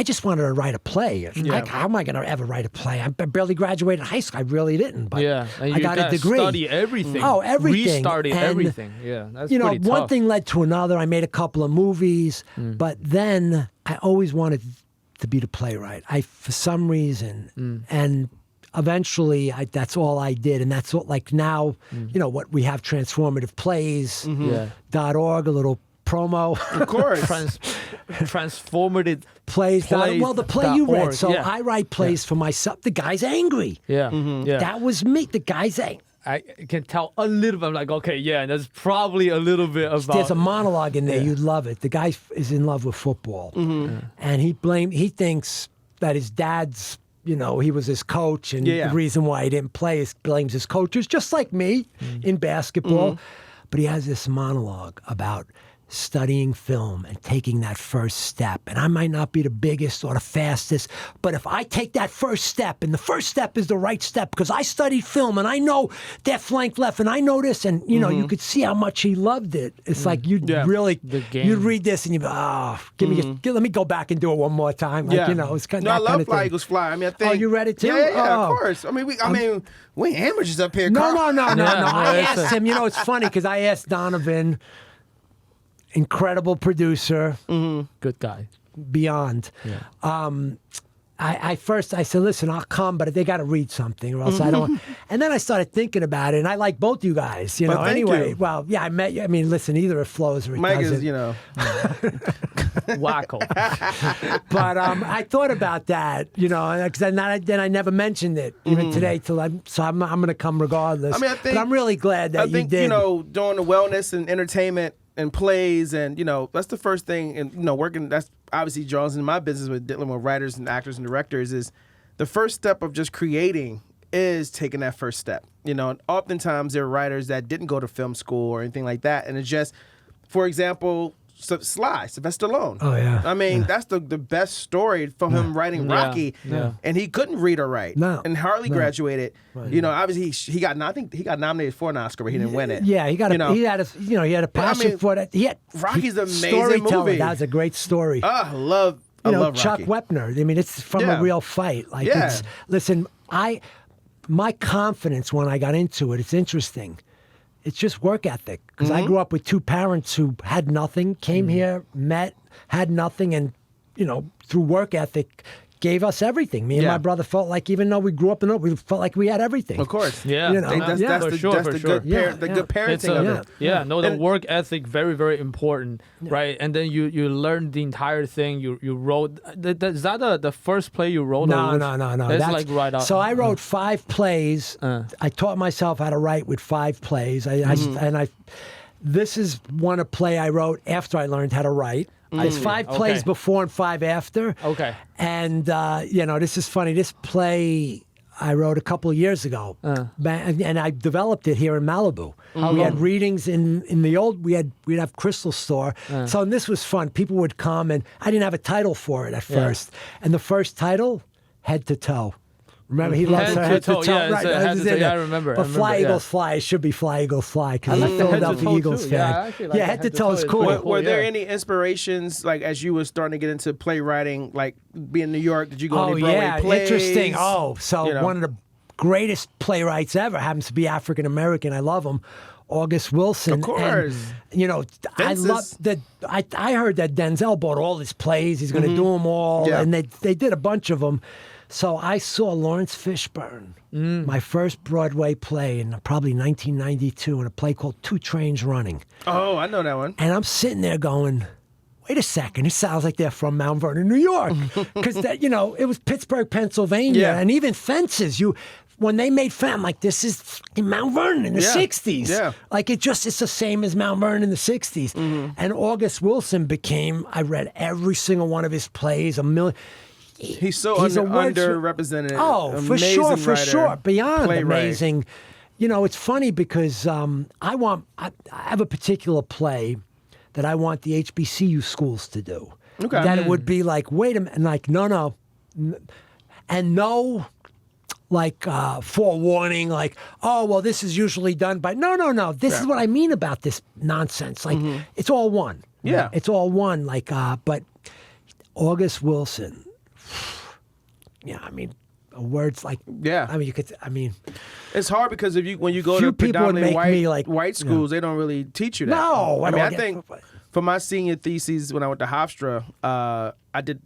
just wanted to write a play. Like, how am I going to ever write a play? I barely graduated high school. I really didn't, but I got a degree. Study everything. Oh, everything. Restarted everything. Yeah, that's pretty tough. One thing led to another. I made a couple of movies, but then I always wanted to be the playwright. For some reason, and eventually, that's all I did, and that's what. Like now, what we have transformative plays.org, a little promo. Of course, transformative plays. Well, the play you read. So I write plays for myself. The guy's angry. Yeah, that was me. The guy's angry. I can tell a little bit. I'm like, okay, there's probably a little bit about. There's a monologue in there. You'd love it. The guy is in love with football, and he thinks that his dad's. He was his coach, and the reason why he didn't play is blames his coaches, just like me in basketball. But he has this monologue about studying film and taking that first step. And I might not be the biggest or the fastest, but if I take that first step, and the first step is the right step, because I studied film and I know that flank left and I know this, and you could see how much he loved it. It's like you'd read this and you'd be, let me go back and do it one more time. Like, it's kind of I love Fly Eagles Fly. I mean, I think. Oh, you read it too? Yeah, of course. I mean, we amateurs up here. No. I asked him. It's funny because I asked Donovan. Incredible producer, good guy, beyond. I said, listen, I'll come, but they got to read something, or else I don't. And then I started thinking about it, and I like both you guys. Anyway, well, I met you. I mean, listen, either it flows or it Mike doesn't. is, wacko. But I thought about that, because then I never mentioned it even today. I'm going to come regardless. I mean, but I'm really glad that you did. Doing the wellness and entertainment and plays, and that's the first thing. And working, that's obviously draws into my business with dealing with writers and actors and directors. Is the first step of just creating is taking that first step. And oftentimes there are writers that didn't go to film school or anything like that, and it's just, for example, Sylvester Stallone. Oh yeah. I mean, that's the best story from him writing Rocky, and he couldn't read or write, and hardly graduated. Right. Obviously he got. I think he got nominated for an Oscar, but he didn't win it. Yeah, he got. He had a passion for that. Rocky's an amazing storyteller. movie. That was a great story. I love Chuck Rocky. Wepner. I mean, it's from a real fight. Like, listen, my confidence when I got into it. It's interesting. It's just work ethic. Because I grew up with two parents who had nothing, came here, met, had nothing, and, through work ethic, gave us everything. Me and my brother felt like, even though we grew up in it, we felt like we had everything. Of course. Yeah. That's the good parenting of it. The work ethic, very, very important, right? And then you learn the entire thing. You wrote. Is that the first play you wrote? No. That's like right up. So I wrote 5 plays. I taught myself how to write with 5 plays. This is a play I wrote after I learned how to write. There's 5 plays before and 5 after. Okay. And, this is funny. This play I wrote a couple of years ago. And I developed it here in Malibu. We had readings in the old, we'd have Crystal Store. So this was fun. People would come, and I didn't have a title for it at first. And the first title, Head to Toe. Remember, he loves her head to toe. Yeah, right, head to toe. Yeah, I remember. But Fly Eagles Fly, it should be Fly Eagles Fly, because I'm a Philadelphia Eagles fan. Yeah, head to toe is cool. Were there any inspirations, like, as you were starting to get into playwriting, like being in New York? Did you go to any Broadway plays? Interesting. One of the greatest playwrights ever happens to be African American. I love him. August Wilson. Of course. And, I love that. I heard that Denzel bought all his plays. He's going to do them all. Yeah. And they did a bunch of them. So I saw Lawrence Fishburne, my first Broadway play in probably 1992, in a play called 2 Trains Running. Oh, I know that one. And I'm sitting there going, wait a second, it sounds like they're from Mount Vernon, New York. Because, it was Pittsburgh, Pennsylvania. Yeah. And even Fences, when they made I'm like, this is in Mount Vernon in the 60s. Yeah. Like, it's the same as Mount Vernon in the 60s. And August Wilson I read every single one of his plays, a million. He's underrepresented. Oh, for sure. Beyond amazing. It's funny because I have a particular play that I want the HBCU schools to do. Okay. That it would be like, wait a minute, and like, no. And no, like, forewarning, like, oh, well, this is usually done by, no. This is what I mean about this nonsense. Like, it's all one. Yeah. It's all one. Like, but August Wilson, words like it's hard because when you go to predominantly white schools, they don't really teach you that. No, I think for my senior thesis when I went to Hofstra,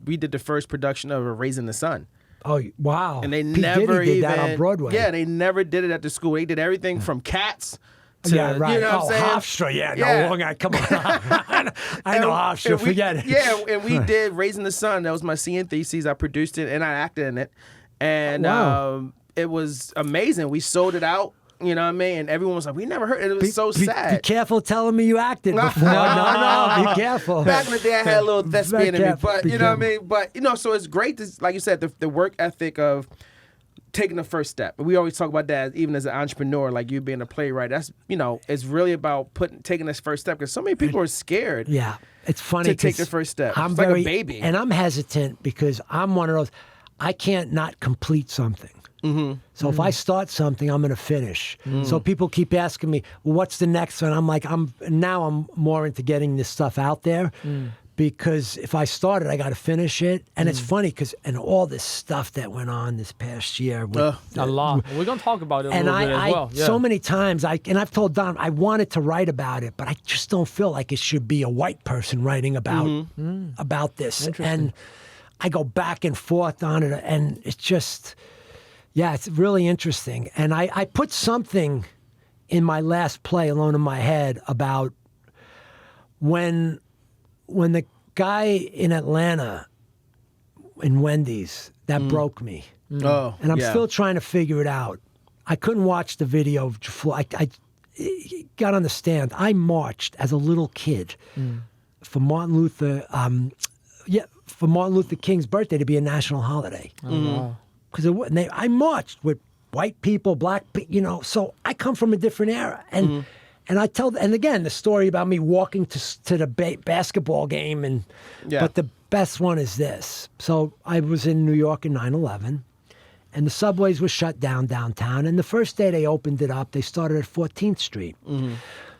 we did the first production of Raising the Sun. Oh wow! And they Pete never did that on Broadway. Yeah, they never did it at the school. They did everything from Cats. Right. You know what I'm saying? Hofstra, no, come on. I know Hofstra, forget it. Yeah, and we did Raising the Sun. That was my senior thesis. I produced it and I acted in it. And it was amazing. We sold it out. You know what I mean? And everyone was like, we never heard it. It was so sad. Be careful telling me you acted before. No, be careful. Back in the day, I had a little thespian in me. But, you know what I mean? But, so it's great, like you said, the work ethic of taking the first step. We always talk about that even as an entrepreneur, like you being a playwright. That's, it's really about taking this first step because so many people are scared. Yeah. It's funny to take the first step. It's like a baby. And I'm hesitant because I'm one of those, I can't not complete something. So if I start something, I'm going to finish. So people keep asking me, well, what's the next one? I'm like, I'm more into getting this stuff out there because if I start it, I got to finish it. And it's funny because all this stuff that went on this past year. A lot. We're going to talk about it a little bit as well. Yeah. So many times, I've told Don, I wanted to write about it, but I just don't feel like it should be a white person writing about this. And I go back and forth on it, and it's just... Yeah, it's really interesting. And I put something in my last play, Alone in My Head, about when the guy in Atlanta, in Wendy's, that broke me. And I'm still trying to figure it out. I couldn't watch the video. got to understand, I marched as a little kid for Martin Luther King's birthday to be a national holiday. Because I marched with white people, black people, so I come from a different era. And and again, the story about me walking to the basketball game, but the best one is this. So I was in New York in 9/11. And the subways were shut down downtown. And the first day they opened it up, they started at 14th Street.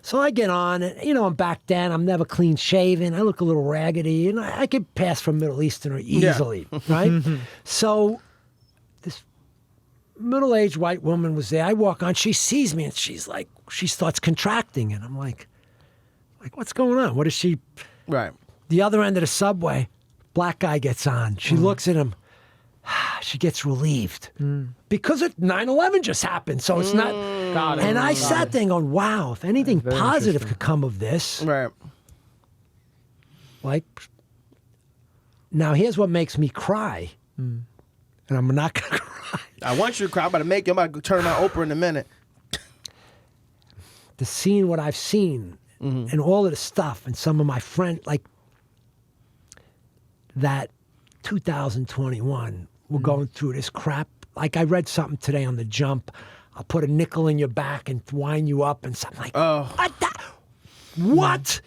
So I get on, and I'm back then. I'm never clean shaven. I look a little raggedy, and I could pass for Middle Easterner easily, right? So this middle-aged white woman was there. I walk on, she sees me, and she starts contracting, and I'm like, what's going on? What is she? Right. The other end of the subway, black guy gets on. She looks at him. She gets relieved because 9/11 just happened, so it's not. And I sat there going, "Wow, if anything positive could come of this." Right. Now here's what makes me cry, and I'm not gonna cry. I want you to cry. I'm about to make you. I'm about to turn my Oprah in a minute. To seeing what I've seen and all of the stuff, and some of my friends that 2021. We're going through this crap. Like I read something today on The Jump. I'll put a nickel in your back and wind you up and something like, what?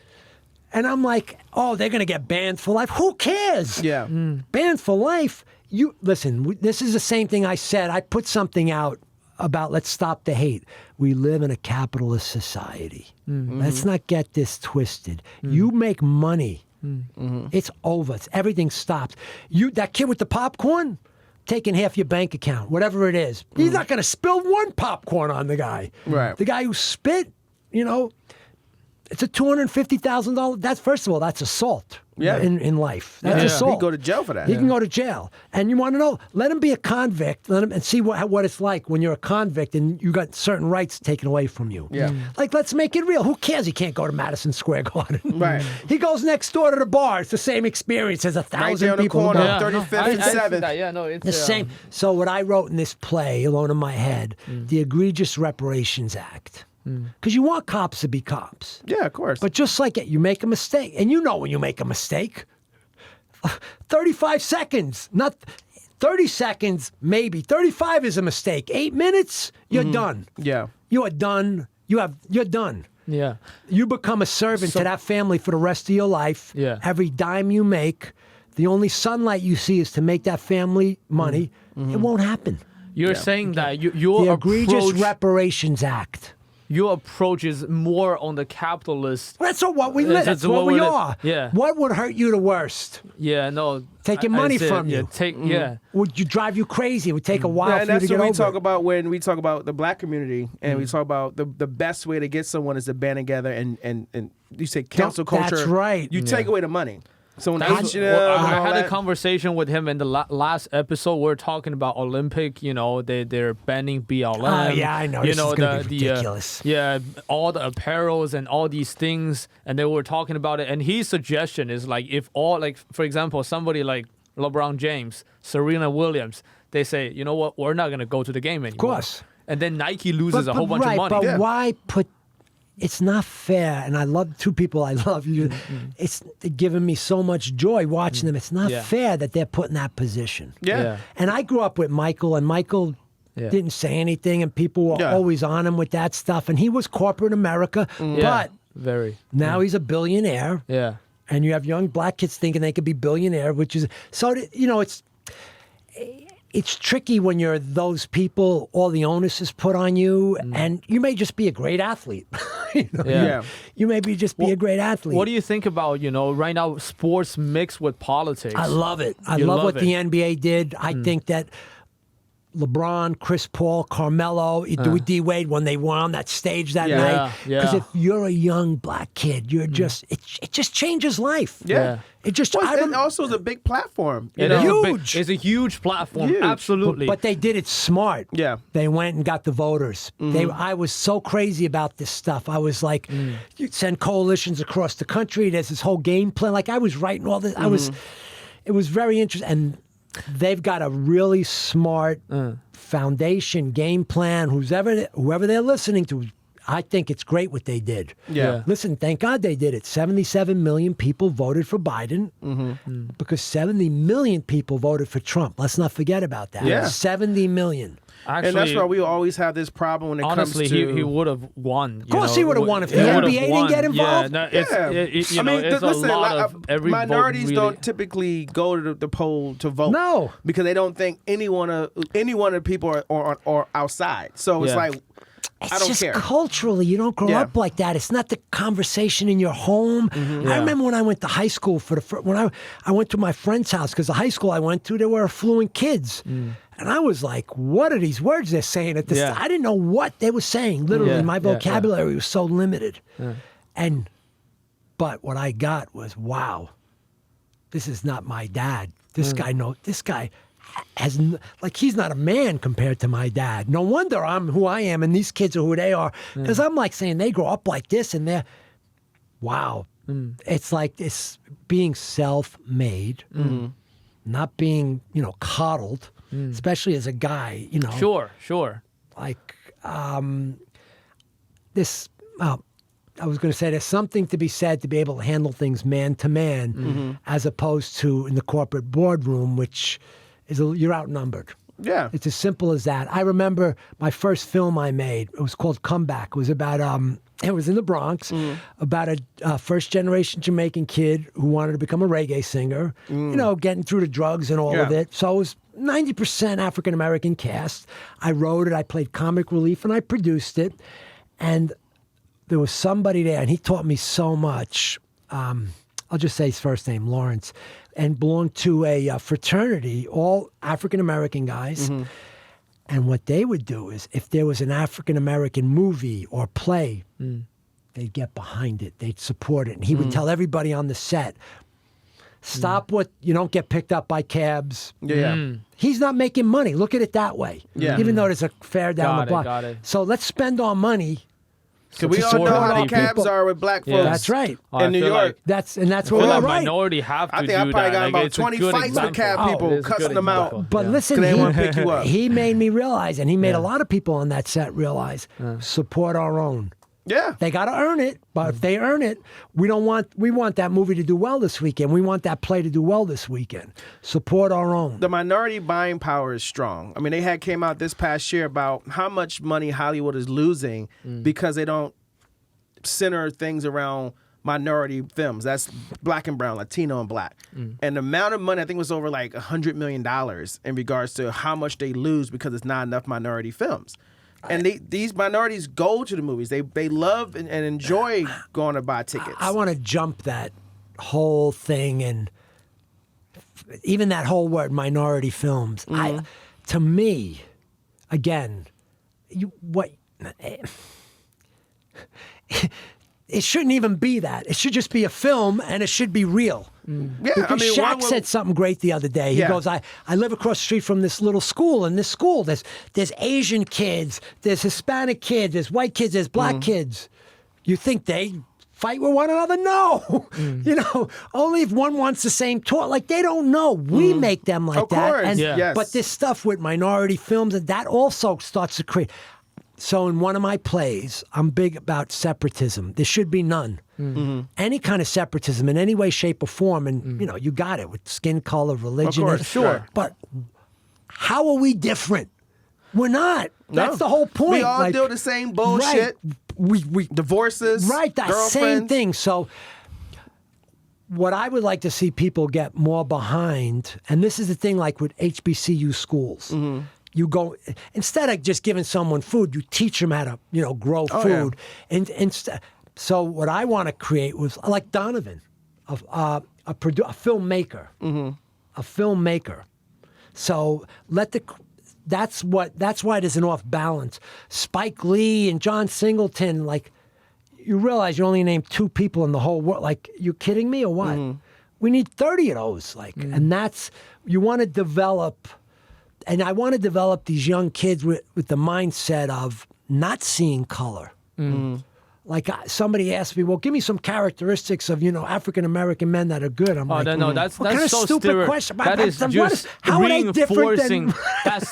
And I'm like, they're going to get banned for life. Who cares? Yeah. Banned for life. Listen, this is the same thing I said. I put something out about let's stop the hate. We live in a capitalist society. Let's not get this twisted. You make money. It's over. Everything stops. That kid with the popcorn, taking half your bank account, whatever it is. He's not going to spill one popcorn on the guy. Right. The guy who spit, it's a $250,000. That's first of all, that's assault. Yeah. In life, that's assault. He can go to jail for that. He can go to jail. And you want to know? Let him be a convict. Let him and see what it's like when you're a convict and you got certain rights taken away from you. Yeah. Let's make it real. Who cares? He can't go to Madison Square Garden. Right. He goes next door to the bar. It's the same experience as 1,000 people. Right there on the in the corner, bar. 35th and 7th. Yeah, no, it's The same. So what I wrote in this play, alone in my head, the Egregious Reparations Act. Because you want cops to be cops. Yeah, of course. But just like it, you make a mistake. And you know when you make a mistake. 35 seconds, not 30 seconds, maybe. 35 is a mistake. 8 minutes, you're done. Yeah. You are done. You're done. Yeah. You become a servant to that family for the rest of your life. Yeah. Every dime you make, the only sunlight you see is to make that family money. It won't happen. You're saying that your The Egregious approach, Reparations Act. your approach is more on the capitalist. That's what we live. That's what we are. Yeah. What would hurt you the worst? Yeah, no. Taking money from you. Would you drive you crazy? It would take a while and for you to that's get what we over talk it. about when we talk about the black community, and we talk about the best way to get someone is to band together and you say cancel culture. That's right. You take away the money. So when I had a that, conversation with him in the last episode. We're talking about Olympic. They're banning BLM. Oh, yeah, I know. This is gonna be ridiculous. All the apparels and all these things, and they were talking about it. And his suggestion is if for example, somebody like LeBron James, Serena Williams, they say, you know what, we're not gonna go to the game anymore. Of course. And then Nike loses a whole bunch of money. But why put? It's not fair, and I love two people I love. It's giving me so much joy watching them. It's not fair that they're put in that position. Yeah. And I grew up with Michael, and Michael didn't say anything, and people were always on him with that stuff. And he was corporate America, but now he's a billionaire. Yeah. And you have young black kids thinking they could be billionaire, which is so. It's tricky when you're those people. All the onus is put on you, and you may just be a great athlete. You may just be a great athlete. What do you think about right now sports mixed with politics? I love it. I love what the NBA did. I think that LeBron, Chris Paul, Carmelo, D Wade, when they were on that stage that night. Because if you're a young black kid, you're just it just changes life. Yeah. It just it also is a big platform. Huge. It's a huge platform. Huge. Absolutely. But they did it smart. Yeah. They went and got the voters. I was so crazy about this stuff. I was like, you'd send coalitions across the country. There's this whole game plan. Like I was writing all this. It was very interesting. And they've got a really smart foundation, game plan. Whoever they're listening to, I think it's great what they did. Yeah. Listen, thank God they did it. 77 million people voted for Biden because 70 million people voted for Trump. Let's not forget about that. Yeah. 70 million. Actually, And that's why we always have this problem when it honestly, comes to... he would have won. Of course he would have won if the NBA didn't get involved. Yeah, no, it's, you know, it's listen, a lot of every minorities vote really, don't typically go to the poll to vote. No. Because they don't think any one of the people are outside. So it's Yeah. like, I don't It's care. just culturally, you don't grow Yeah. up like that. It's not the conversation in your home. I remember when I went to high school when I went to my friend's house because the high school I went to, there were affluent kids. And I was like, what are these words they're saying at this? Yeah. I didn't know what they were saying. Literally, Yeah, my yeah, yeah. vocabulary was so limited. But what I got was, wow, this is not my dad. This guy he's not a man compared to my dad. No wonder I'm who I am and these kids are who they are. Because I'm like saying they grow up like this and they're, wow. It's like it's being self-made, not being, coddled, especially as a guy, Sure. like this. I was going to say there's something to be said to be able to handle things man to man, as opposed to in the corporate boardroom, which is you're outnumbered. Yeah. It's as simple as that. I remember my first film I made. It was called Comeback. It was about it was in the Bronx, about a first generation Jamaican kid who wanted to become a reggae singer. Getting through the drugs and all of it. So it was 90% African American cast. I wrote it. I played comic relief, and I produced it. And there was somebody there, and he taught me so much. I'll just say his first name, Lawrence, and belonged to a fraternity, all African-American guys. And what they would do is, if there was an African-American movie or play, they'd get behind it. They'd support it. And he would tell everybody on the set, stop you don't get picked up by cabs. Yeah. He's not making money. Look at it that way. Yeah. Even though there's a fare down the block. Got it. So let's spend our money. Because we all know support how the people. cabs are with black folks. That's right. In New York. Like, That's I where feel we're like right. minority have to I think do I probably that. got Like, about it's a 20 good fights with example. cab people, It is a cussing good them out. example. But Yeah. listen, 'Cause they wanna pick you up. he made me realize, and he made a lot of people on that set realize, support our own. Yeah. They got to earn it, but if they earn it, we want that movie to do well this weekend. We want that play to do well this weekend. Support our own. The minority buying power is strong. I mean, they came out this past year about how much money Hollywood is losing because they don't center things around minority films. That's black and brown, Latino and black. And the amount of money, I think, was over like $100 million in regards to how much they lose because it's not enough minority films. And these minorities go to the movies. They love and enjoy going to buy tickets. I want to jump that whole thing and even that whole word, minority films. To me, again, it shouldn't even be that. It should just be a film, and it should be real. Yeah, Because Shaq said something great the other day. He goes, I live across the street from this little school. In this school, there's Asian kids, there's Hispanic kids, there's white kids, there's black kids. You think they fight with one another? No. Only if one wants the same toy. Like, they don't know. We make them like Of that. course, yes. But this stuff with minority films, that also starts to create... So in one of my plays, I'm big about separatism. There should be none. Any kind of separatism in any way, shape, or form, and you got it with skin color, religion. Of course, sure. But how are we different? We're not. That's the whole point. We all do the same bullshit. Right. We Divorces. right, that same girlfriends. thing. So what I would like to see people get more behind, and this is the thing like with HBCU schools. You go, instead of just giving someone food, you teach them how to, grow food. So what I want to create was, like Donovan, a filmmaker, a filmmaker. So that's why there's an off balance. Spike Lee and John Singleton, like, you realize you only named 2 people in the whole world. Like, you kidding me or what? We need 30 of those. Like, and you want to develop. And I want to develop these young kids with the mindset of not seeing color, like somebody asked me, well, give me some characteristics of, African American men that are good. I'm like, no, that's what kind of so stupid question? That is just how are they different than reinforcing that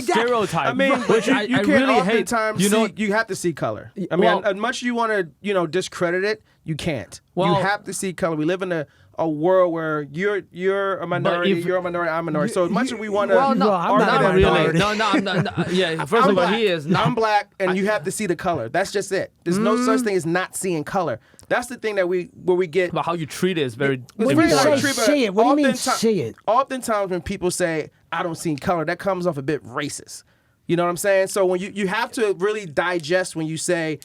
stereotype. I mean, which you I can't really hate. oftentimes you have to see color. I mean, Well- as much as you want to, discredit it, you can't. You Well- have to see color. We live in a world where you're a minority, if- you're a minority, I'm a minority. So as much as we want to, Well, no, I'm not not a really. minority. No, I'm not. Yeah, first I'm of all, black. he is not. I'm black, and you have to see the color. That's just it. There's no such thing as not seeing color. That's the thing that we get. But how you treat it is very When you important. say see it, what do you mean see it? Oftentimes when people say, I don't see color, that comes off a bit racist. You know what I'm saying? So when you have to really digest when you say,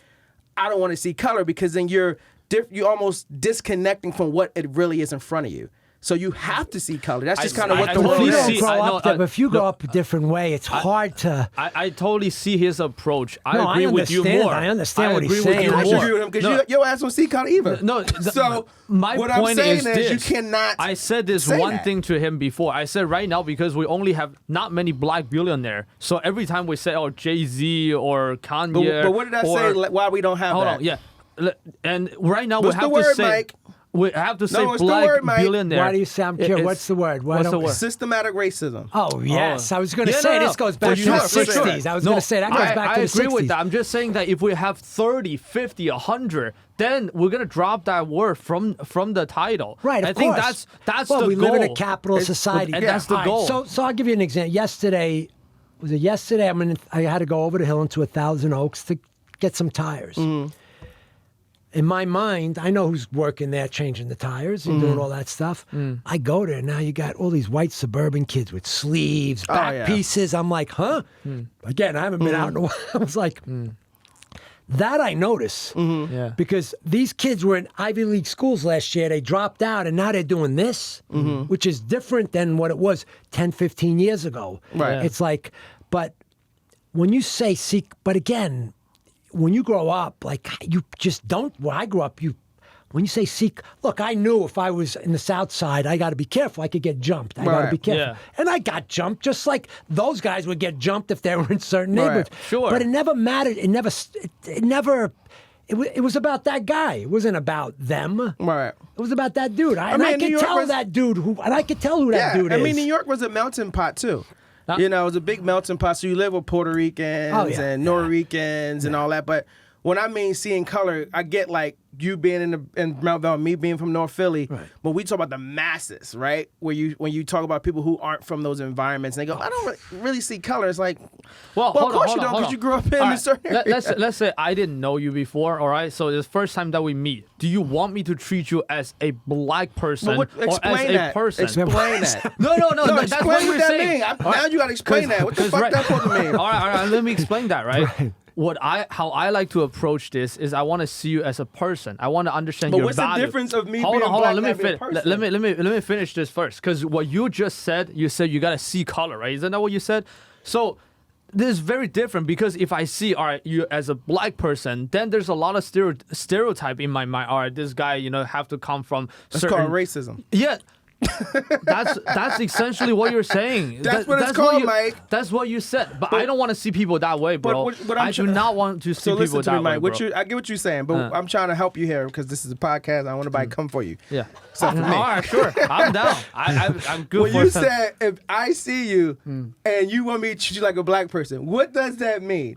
I don't want to see color, because then you're almost disconnecting from what it really is in front of you. So you have to see color. That's just kind of what the But world if you is. don't if you grow up a different way, it's hard to. I totally see his approach. I No, I agree with you understand. more. I understand what he's agree with saying. you I more. agree with him because your ass don't see color either. No, so my what point I'm saying is is this. you cannot. I said this say one that. thing to him before. I said right now, because we only have not many black billionaires, so every time we say, oh, Jay-Z or Kanye, But what did I say? Why we don't have Hold that? on, yeah. And right now What's we have the word, to say, Mike? we have to say what's the black word, Mike? billionaire. Why do you say I'm curious? What's the word? Why What's don't- the word? Systematic racism. Oh yes, I was going to Yeah, say no, this goes for back to sure, the for sure. '60s. I was going to say that goes back to the '60s. I agree with that. I'm just saying that if we have 30, 50, 100, then we're gonna drop that word from the title. Right, of I think course. that's well, the we goal. live in a capital society, and that's the All right, goal. So I'll give you an example. Yesterday, was it yesterday? I had to go over the hill into 1,000 Oaks to get some tires. Mm-hmm. In my mind, I know who's working there, changing the tires and Mm-hmm. doing all that stuff. I go there now. You got all these white suburban kids with sleeves, back yeah. pieces. I'm like, huh? Again, I haven't been out in a while. I was like. That I notice Yeah. because these kids were in Ivy League schools last year. They dropped out and now they're doing this, which is different than what it was 10, 15 years ago. Right. Yeah. It's like, but when you say seek, but again, when you grow up, like you just don't, when I grew up, when you say seek, look, I knew if I was in the South Side, I got to be careful. I could get jumped. I got to Right. be careful. Yeah. And I got jumped just like those guys would get jumped if they were in certain Right. neighborhoods. Sure. But it never mattered. It was about that guy. It wasn't about them. Right. It was about that dude. And mean, I New could York tell was- that dude and I could tell who that dude I is. mean, New York was a melting pot too. Huh? You know, it was a big melting pot. So you live with Puerto Ricans Oh, yeah. and Norricans and all that. But when I mean seeing color, I get like you being in Mount Val, me being from North Philly. Right. But we talk about the masses, right? When you talk about people who aren't from those environments, and they go, I don't really see color. It's like, Well, of hold course on, you don't, hold because on. you grew up in All a right, certain area. let's say I didn't know you before, all right? So it's the first time that we meet. Do you want me to treat you as a black person But or as explain a that. Explain Explain that. No, that's explain what you're that saying. mean. All right. Now you got to explain that. What the 'cause fuck right- that supposed to mean? All right, let me explain that, right? How I like to approach this is I want to see you as a person. I want to understand But your what's the value. difference of me hold being on, hold black on. and Let me being a person? let me finish this first, because what you just said, you said you gotta see color, right? Isn't that what you said? So this is very different, because if I see, all right, you as a black person, then there's a lot of stereotype in my mind. All right, this guy, have to come from It's certain. called racism. Yeah. that's essentially what you're saying. That's what it's called, you, Mike. That's what you said. But I don't want to see people that way, bro. but I do not want to see So people listen to that me, Mike. way, bro. I get what you're saying, but I'm trying to help you here because this is a podcast. I don't want nobody to come for you. Yeah. Except for me. All right, sure. I'm down. I'm good When for you some- said, if I see you and you want me to treat you like a black person, what does that mean?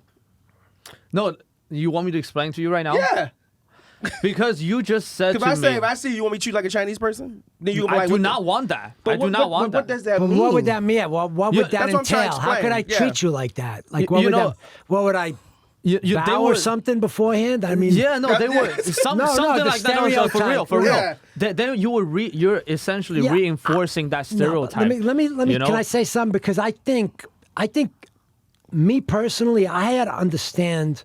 No, you want me to explain to you right now? Yeah. Because you just said If to I me. say, if I see you, you want me to treat you like a Chinese person? Then you gonna be I like, do what not want that. But I do not want that. What does that But mean? what would that mean? What Yeah, would that that's what I'm trying to entail? How could I explain. treat Yeah. you like that? Like, You what would I they bow were or something beforehand? I mean, Yeah, no, they Yeah. were something No, the like that. No, for real, for real. Yeah. Then you were you're essentially Yeah, reinforcing that No, stereotype. let me. you know? Can I say something? Because I think, me personally, I had to understand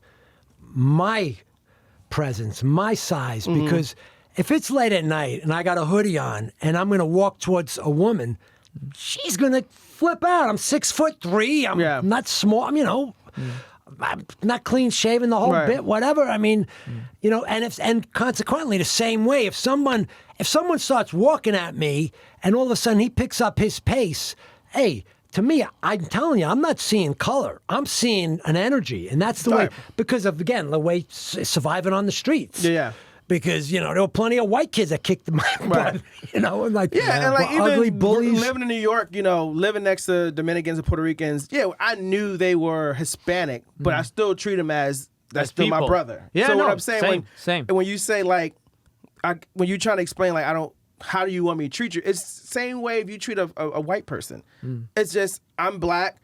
my presence, my size, because if it's late at night and I got a hoodie on and I'm going to walk towards a woman, she's going to flip out. I'm 6'3". I'm not small. I'm not clean shaven, the whole Right. bit, whatever. I mean, and consequently the same way. If someone starts walking at me and all of a sudden he picks up his pace, hey, to me, I'm telling you, I'm not seeing color. I'm seeing an energy, and that's the way, because of, again, the way surviving on the streets. Yeah. Because, there were plenty of white kids that kicked my butt, and like, and like even ugly bullies. living in New York, living next to Dominicans and Puerto Ricans, I knew they were Hispanic, but I still treat them as still my brother. Yeah, so no, what I'm saying, same. When you say like, when you trying to explain like, how do you want me to treat you? It's the same way if you treat a white person. It's just, I'm black,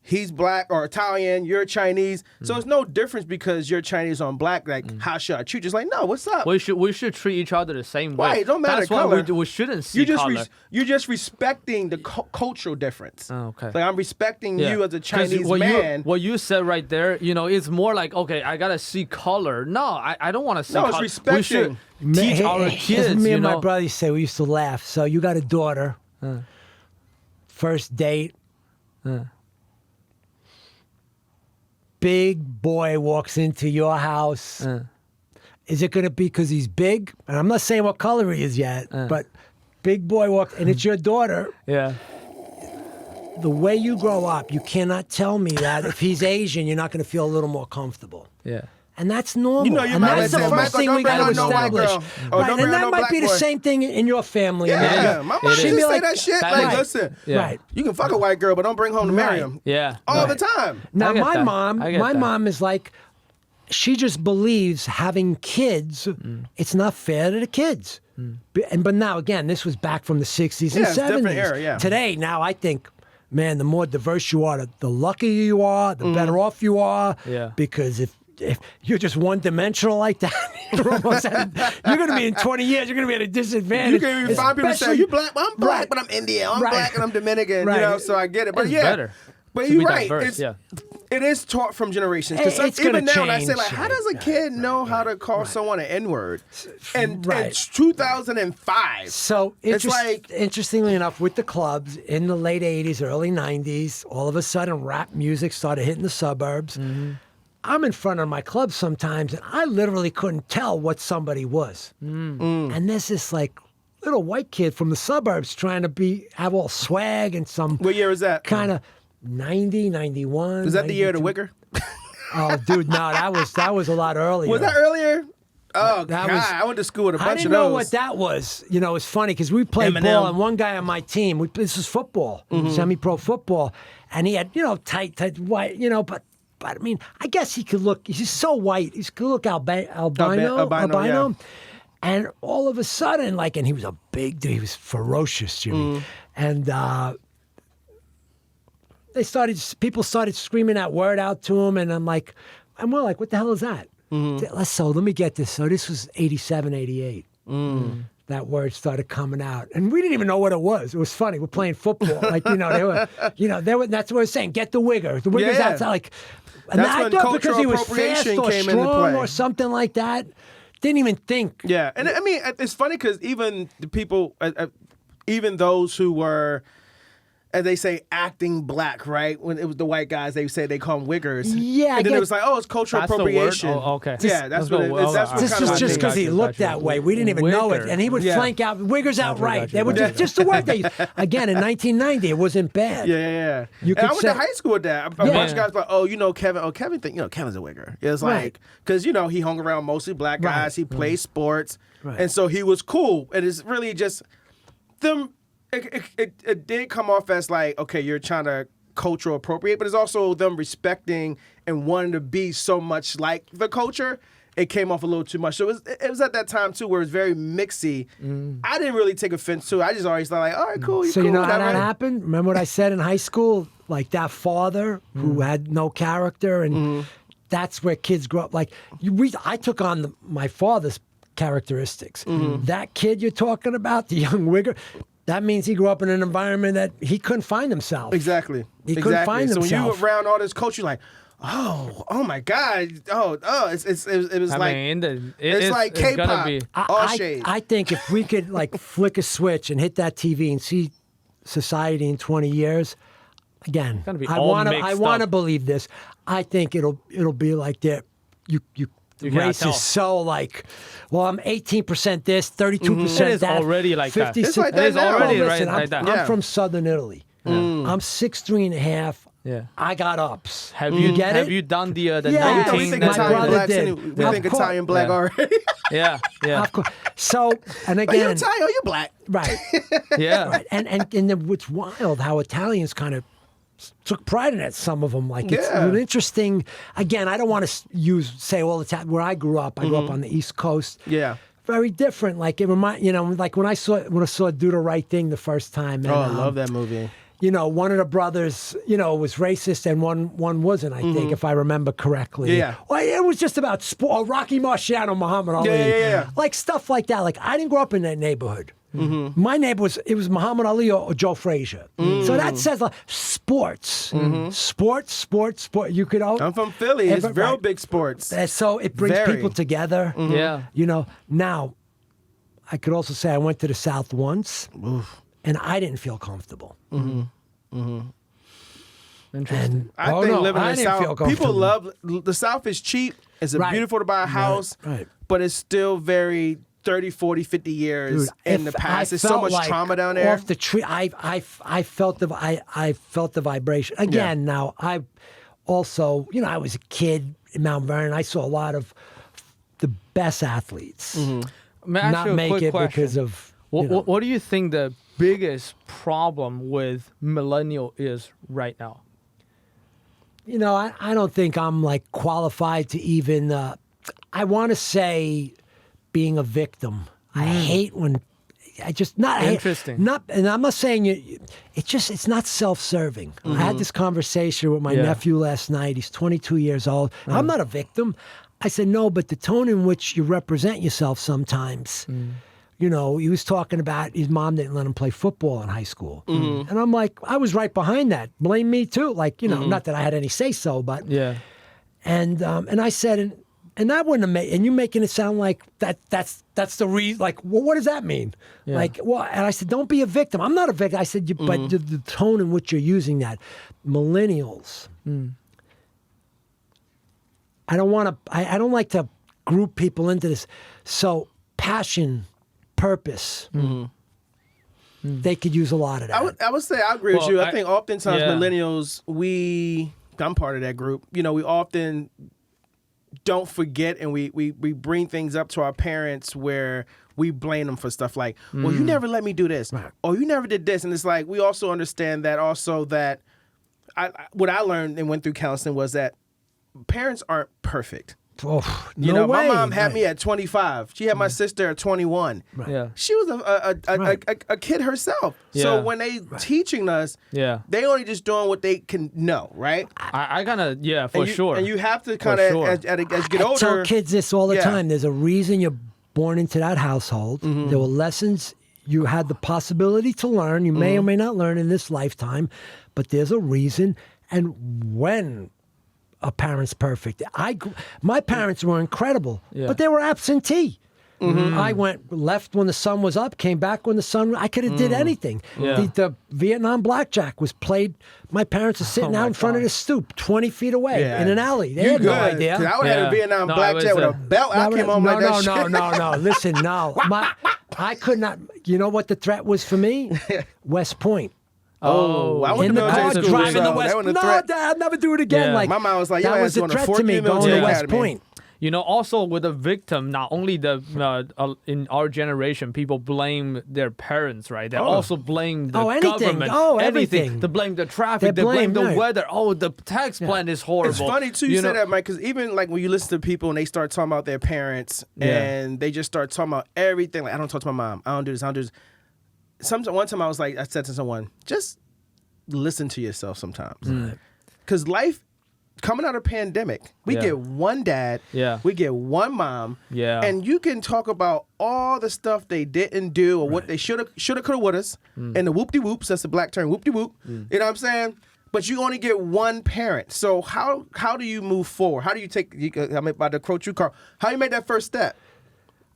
he's black or Italian, you're Chinese. So it's no difference because you're Chinese or I'm black. Like, how should I treat you? It's like, no, what's up? We should treat each other the same way. Right, it don't matter That's color. why we shouldn't see color. You're just respecting the cultural difference. Oh, okay. Like, I'm respecting you as a Chinese man. What you said right there, it's more like, okay, I gotta see color. No, I don't want to see color. No, it's respecting. We should teach our kids. Me and my brother used to say, we used to laugh. So you got a daughter, first date. Big boy walks into your house. Is it going to be because he's big? And I'm not saying what color he is yet, but big boy walks, and it's your daughter. Yeah. The way you grow up, you cannot tell me that if he's Asian, you're not going to feel a little more comfortable. Yeah. And that's normal. You're and right. that's the first thing we got to establish. Right. And that might be the same thing in your family. Yeah, my mom used to say that shit. Like, listen, right. You can fuck a white girl, but don't bring home to marry him. Yeah. All the time. Now, my mom is like, she just believes having kids, it's not fair to the kids. But now, again, this was back from the 60s and 70s. Different era, Today, now I think, man, the more diverse you are, the luckier you are, the better off you are. Yeah. Because if you're just one-dimensional like that, you're going to be in 20 years, you're going to be at a disadvantage. You can even find people say, you black? Well, I'm black, but I'm Indian. I'm black and I'm Dominican. So I get it. But it's better. But you're right. Diverse, it is taught from generations. Because even now, when I say, like, how does a kid know how to call someone an N-word? And it's 2005. So it's like, interestingly enough, with the clubs in the late 80s, early 90s, all of a sudden rap music started hitting the suburbs. I'm in front of my club sometimes, and I literally couldn't tell what somebody was. And there's this like little white kid from the suburbs trying to have all swag and some. What year was that? Kind of 90, 91. Was that the year of the Wigger? Oh, dude, no, that was a lot earlier. Was that earlier? Oh, God. I went to school with a bunch of those. I didn't know what that was. It's funny because we played ball, and one guy on my team, this was football, semi-pro football, and he had, tight white, but I mean, I guess he could look, he's so white, he could look albino. And all of a sudden, and he was a big dude, he was ferocious, Jimmy. And people started screaming that word out to him, and we're like, what the hell is that? So let me get this. So this was 87, 88. That word started coming out, and we didn't even know what it was. It was funny. We're playing football, they were. That's what we're saying. Get the Wigger. The Wigger's outside. And that's I thought because he was fast or strong or something like that. Didn't even think. Yeah, and I mean, it's funny because even the people, even those who were, as they say, acting black, right? When it was the white guys, they call them Wiggers. Yeah, and then it was like, oh, it's cultural appropriation. Oh, okay. That's what it is. This was just because he looked that way. We didn't even know it, and he would flank out Wiggers outright. They were just the word they. Again, in 1990, it wasn't bad. Yeah. And I went to high school with that. A bunch of guys were like, oh, Kevin. Oh, Kevin Kevin's a Wigger. It's like because he hung around mostly black guys. He played sports, and so he was cool. And it's really just them. It did come off as like, okay, you're trying to cultural appropriate, but it's also them respecting and wanting to be so much like the culture. It came off a little too much. So it was at that time too where it was very mixy. I didn't really take offense to it. I just always thought like, all right, cool. So cool, you know how that happened? Remember what I said in high school? Like that father who had no character, and that's where kids grow up. Like I took on my father's characteristics. That kid you're talking about, the young Wigger, that means he grew up in an environment that he couldn't find himself. Exactly. He couldn't find himself. So when you were around all this culture, you're like, oh my God, it was like K-pop, all shades. I think if we could flick a switch and hit that TV and see society in 20 years, again, I want to believe this. I think it'll be like that. The race is so I'm 18% this, 32% that. It is already like 50, that. It's like that now. Listen, like that. I'm from Southern Italy. I'm 6'3.5". Yeah. I got ups. Have you get have it? you done the Yeah, 19? We think my Italian brother black. did. We think Of course. Italian black Yeah. already. Yeah, yeah, Of course. So, and Are you again, Italian? Or you black? right, yeah. right, and then what's wild how Italians kind of took pride in it. Some of them, like it's Yeah. an interesting. Again, I don't want to say all the time where I grew up. I grew up on the East Coast. Yeah. Very different. Like it like when I saw Do the Right Thing the first time. And, Oh, I love that movie. One of the brothers, was racist and one wasn't, I think, if I remember correctly. Yeah. Well, it was just about sport. Rocky Marciano, Muhammad Ali. Yeah. Like stuff like that. Like I didn't grow up in that neighborhood. My neighbor was Muhammad Ali or Joe Frazier. So that says like sports. Sports. You could I'm from Philly. It's real big sports. So it brings Very. people together. Yeah. Now I could also say I went to the South once. And I didn't feel comfortable. Interesting. I think living in the didn't feel South, people comfortable. love the South is cheap. It's Right. beautiful to buy a house, Right. but it's still very 30, 40, 50 years Dude, in the if past. I There's so felt much like trauma down there. Off the tree, I felt the vibration again. Now I also, I was a kid in Mount Vernon. I saw a lot of the best athletes May I ask not you a make quick it question? because of. What do you think the biggest problem with millennial is right now? I don't think I'm like qualified to even. I want to say being a victim. I hate when. I just not Interesting. And I'm not saying it's not self-serving. I had this conversation with my nephew last night. He's 22 years old. I'm not a victim. I said no, but the tone in which you represent yourself sometimes. He was talking about his mom didn't let him play football in high school. And I'm like, I was right behind that. Blame me too. Like, not that I had any say so, but. Yeah. And I said, and that wouldn't have made, and you making it sound like that's the reason, like, well, what does that mean? Yeah. Like, well, and I said, don't be a victim. I'm not a victim. I said, but the tone in which you're using that. Millennials. I don't want to, I don't like to group people into this. So passion, purpose. They could use a lot of that. I would say I agree with Well, you. I think oftentimes yeah. millennials, I'm part of that group. We often don't forget and we bring things up to our parents where we blame them for stuff like, well, you never let me do this, or you never did this. And it's like, we also understand that what I learned and went through counseling was that parents aren't perfect. Oh, You no know, way. my mom had me at 25. She had my sister at 21. Yeah. She was a kid herself. Yeah. So when they teaching us, Yeah. they only just doing what they can know, right? I kind of, yeah, for and you, sure. And you have to kind of, sure. as you get older. I tell kids this all the Yeah. time. There's a reason you're born into that household. There were lessons you had the possibility to learn. You may or may not learn in this lifetime, but there's a reason. And when a parent's perfect, my parents were incredible, but they were absentee. I left when the sun was up, came back when the sun. I could have did anything. Yeah. The Vietnam Blackjack was played. My parents are sitting out in front of the stoop, 20 feet away in an alley. They had no idea. 'Cause I would have had a Vietnam blackjack with a belt. I came home like that shit. No. Listen, no. I could not. You know what the threat was for me? West Point. Oh, I went In to the military car, school, driving so the that West. wasn't a No, threat. Dad, I'll never do it again. Yeah. Like My mom was like, "Your that ass was a going to threat Fort to me Meade going to Military West Academy." Point. Also with a victim, not only in our generation, people blame their parents, right? They also blame the anything. government. Oh, anything. everything. They blame the traffic. They They blame blame, the right. weather. Oh, the tax plan is horrible. It's funny too you say know? that, Mike, because even like when you listen to people and they start talking about their parents and they just start talking about everything. Like, I don't talk to my mom. I don't do this. I don't do this. One time I said to someone, just listen to yourself sometimes. Because life, coming out of pandemic, we get one dad, we get one mom, and you can talk about all the stuff they didn't do or what they shoulda, coulda, wouldas, and the whoop-de-whoops, that's the black term, whoop-de-whoop, you know what I'm saying? But you only get one parent. So how do you move forward? How do you I'm about to quote you, Carl, how do you make that first step?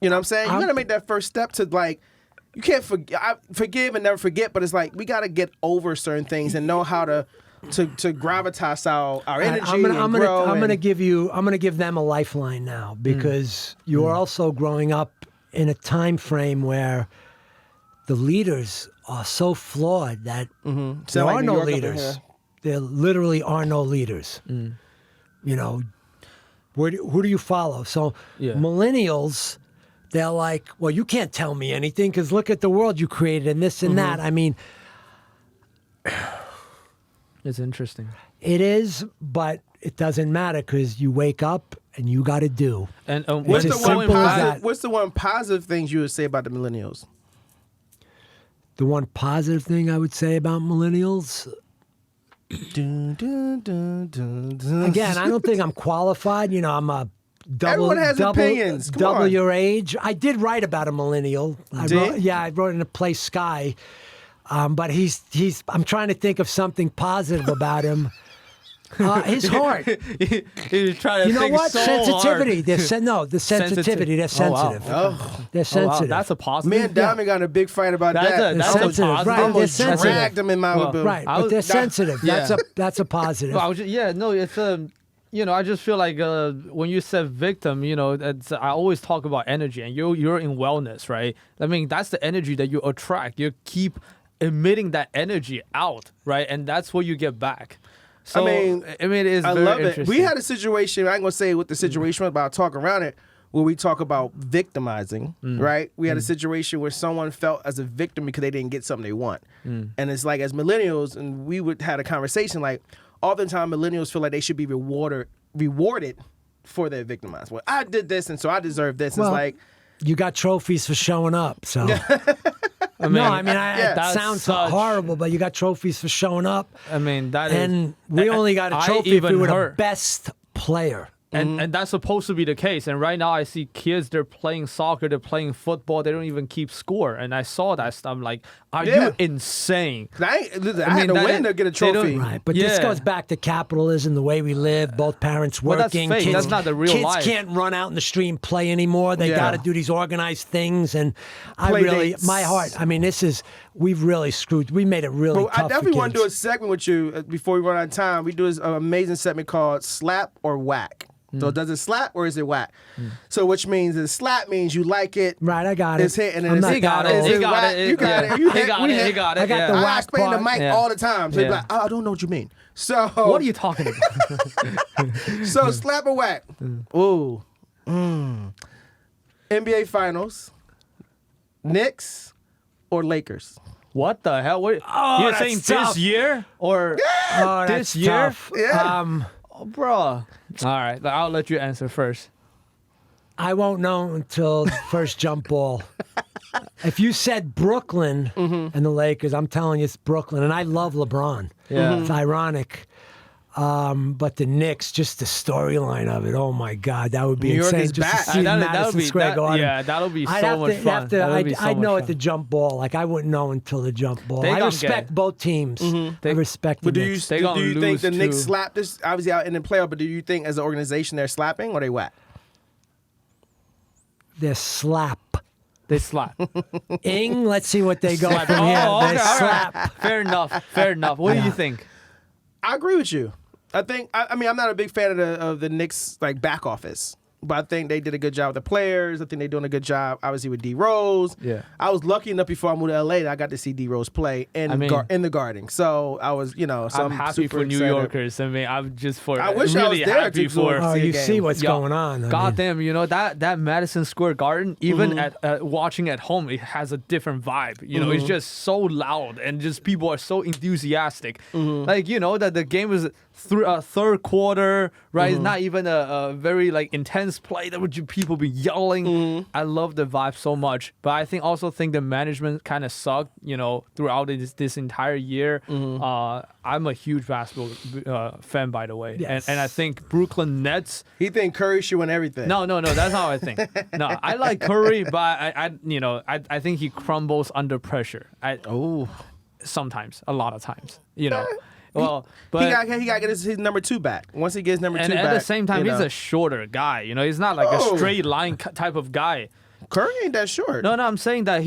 You know what I'm saying? You got to make that first step to like, you can't forgive and never forget, but it's like, we got to get over certain things and know how to gravitas our energy. I'm gonna give them a lifeline now because you're also growing up in a time frame where the leaders are so flawed that there Sound are like New no York up in leaders. here. There literally are no leaders. You know, who do you follow? So Yeah. millennials, they're like, well, you can't tell me anything because look at the world you created and this and that. I mean, It's interesting. it is, but it doesn't matter because you wake up and you got to do. And What's It's the as one simple as positive? that. What's the one positive things you would say about the millennials? The one positive thing I would say about millennials, Dun, dun, dun, dun, dun. again, I don't think I'm qualified. You know, I'm a Everyone has opinions. Come double on. your age. I did write about a millennial. I wrote in a play Sky. But he's. I'm trying to think of something positive about him. His heart. He's trying to You know think what? so Sensitivity. hard. The sensitivity. They're Oh, wow. sensitive. Oh, They're Oh, wow, sensitive. that's a positive. me and Diamond got in a big fight about That's that. a- that's a sensitive. positive. Right, almost they're sensitive. dragged him in Malibu. Right, I but was- they're sensitive. Yeah. That's a positive. Well, no, it's you know, I just feel like when you said victim, you know, I always talk about energy, and you're in wellness, right? I mean, that's the energy that you attract. You keep emitting that energy out, right? And that's what you get back. So I mean, it's I very love it. interesting. We had a situation. I ain't gonna say what the situation was, but I'll talk around it. Where we talk about victimizing, right? We had a situation where someone felt as a victim because they didn't get something they want, and it's like as millennials, and we would had a conversation like, oftentimes millennials feel like they should be rewarded for their victimized. Well, I did this, and so I deserve this. Well, it's like, you got trophies for showing up. So I mean, Yeah. it that's sounds such- horrible, but you got trophies for showing up. I mean, that is. And we only got a I trophy if even we were the heard- best player. And that's supposed to be the case. And right now I see kids, they're playing soccer, they're playing football, they don't even keep score. And I saw that stuff. I'm like, are Yeah. you insane? listen, I had to that win is- to get a they don't- trophy. Right, but this Yeah. goes back to capitalism, the way we live, both parents Well, that's working. fake. Kids, That's not the real kids life. can't run out in the street and play anymore. They Yeah. got to do these organized things. And Play dates. my heart, I mean, we've really screwed, we made it really But tough I definitely for want to do a kids. segment with you before we run out of time. We do this amazing segment called Slap or Whack. So does it slap or is it whack? So which means the slap means you like it. Right, I got it. It's hit and then I'm it's not He got that it. old. He It's got whack. it. You got Yeah. it. You He hit- got we it. hit. He got it. I got yeah. the I whack explain the part. mic Yeah. all the time. So they'd be Yeah. like, oh, I don't know what you mean. So What are you talking about? So slap or whack? Ooh. NBA Finals. Knicks or Lakers? What the hell? What, Oh, you're that's saying tough. this year or Oh, this that's year? tough. Yeah. Oh, bro. All right, I'll let you answer first. I won't know until the first jump ball. If you said Brooklyn and the Lakers, I'm telling you it's Brooklyn. And I love LeBron. Yeah. It's ironic. But the Knicks, just the storyline of it, oh my God, that would be New York insane. is Just back. to see That'll Madison be- Square that- Garden. yeah, that'll be I'd so have much to, fun. Have to, That'll be so I'd know much at the fun. jump ball. Like I wouldn't know until the jump ball. They I gonna respect get- both teams. I respect the But do you Knicks. They gonna think lose the Knicks too. slap this? Obviously out in the playoff, but do you think as an organization they're slapping or they whack? They're slap. They slap. Ing, let's see what they go Slap. from here. Oh, okay, They all slap. right. Fair enough. Fair enough. What do you think? I agree with you. I think. I mean, I'm not a big fan of the Knicks like back office, but I think they did a good job with the players. I think they're doing a good job, obviously with D Rose. Yeah. I was lucky enough before I moved to LA that I got to see D Rose play in in the Garden. So I was, so I'm happy super for New excited. Yorkers. I mean, I'm just for. I wish I really was there happy to for. Oh, see a you game. see what's Yeah. going on. I mean, Goddamn, that Madison Square Garden, even at watching at home, it has a different vibe. It's just so loud and just people are so enthusiastic. Like that the game is third quarter, right? It's not even a very like intense play that would people be yelling. I love the vibe so much, but I also think the management kind of sucked. Throughout this entire year. I'm a huge basketball fan, by the way, Yes. and I think Brooklyn Nets. He think Curry should win everything. No, that's how I think. No, I like Curry, but I think he crumbles under pressure. Sometimes, a lot of times, Well, but he got to get his number 2 back. Once he gets number 2 and back, at the same time, he's a shorter guy. He's not like a straight line type of guy. Curry ain't that short. No, I'm saying that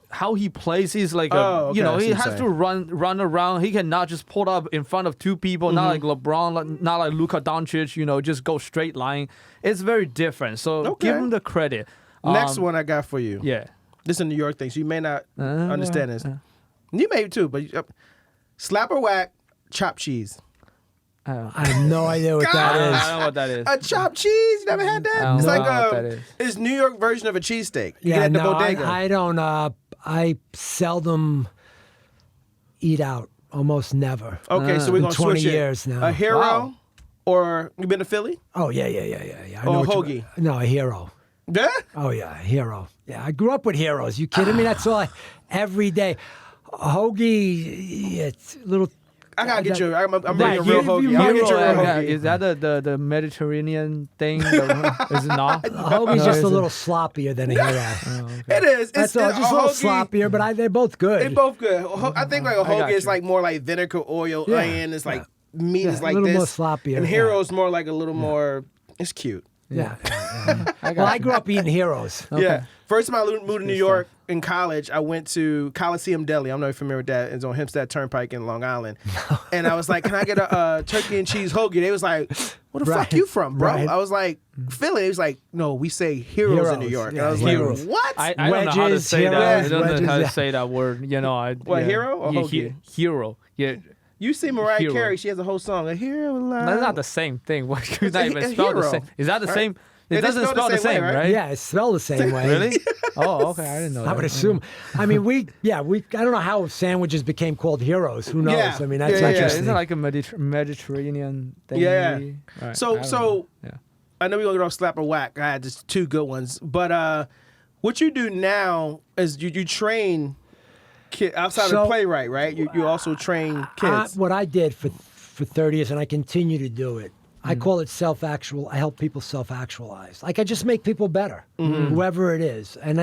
how he plays, he's like okay, I see he what has you're to run around. He cannot just pull up in front of 2 people, not like LeBron, not like Luka Doncic, just go straight line. It's very different. So Okay. give him the credit. Next one I got for you. Yeah. This is a New York thing, so you may not understand this. You may too, but slap or whack, chopped cheese. I have no idea what that is. I don't know what that is. A chopped cheese? You never had that? It's know like what that is. it's New York version of a cheesesteak. You Yeah, get at the no, bodega. I don't. I seldom eat out. Almost never. Okay, so we're In gonna 20 switch it. years now. A hero, Wow. or you been to Philly? Oh yeah. I know Or a what you- hoagie? No, a hero. Yeah. Oh yeah, a hero. Yeah, I grew up with heroes. You kidding me? That's all. Every day, a hoagie. It's a little. I gotta get you. I'm That bringing a real you- hoagie. you I'll get you a real Yeah, hoagie. is that the Mediterranean thing? Is it not? A hoagie's No, just is a it? little sloppier than a hero. It is. That's It's all. a Just a little hoagie- sloppier, but they're both good. They're both good. I think like a I got hoagie is you. like more like vinegar, oil, Yeah. onion. It's like meat Yeah, is a like little this. more sloppier, And yeah. hero's more like a little more. It's cute. Yeah. I got Well, I you. grew up eating heroes. Yeah. First time I moved to New York in college, I went to Coliseum Deli. I'm not familiar with that. It's on Hempstead Turnpike in Long Island. And I was like, "Can I get a turkey and cheese hoagie?" They was like, "Where the Right. fuck you from, bro?" Right. I was like, "Philly." He was like, "No, we say heroes in New Heroes, York." And yeah, I was heroes. like, "What?" I don't know how to Wedges, say that. heroes, I don't know how wedges, to yeah. say that word. You know, What, hero or hoagie? Hero. Yeah. You see Mariah Hero. Carey? She has a whole song, "A Hero." That's not the same thing. Why could It's not a even hero, spell the same? Is that the right? same? It It is doesn't spelled spell the the same same, way, right? right? Yeah, it's spelled the same way. Really? Oh, okay. I didn't know that. I would assume. I mean, I don't know how sandwiches became called heroes. Who knows? Yeah. I mean, that's Yeah, yeah, yeah. interesting. Isn't it like a Mediterranean thing? Yeah. maybe? Right, So- I don't so- know. Yeah. I know we're gonna get off slap or whack. I had just two good ones, but what you do now is you train kids outside So- of Playwright, right? You also train kids. What I did for 30 years, and I continue to do it. I call it I help people self-actualize. Like I just make people better, whoever it is. And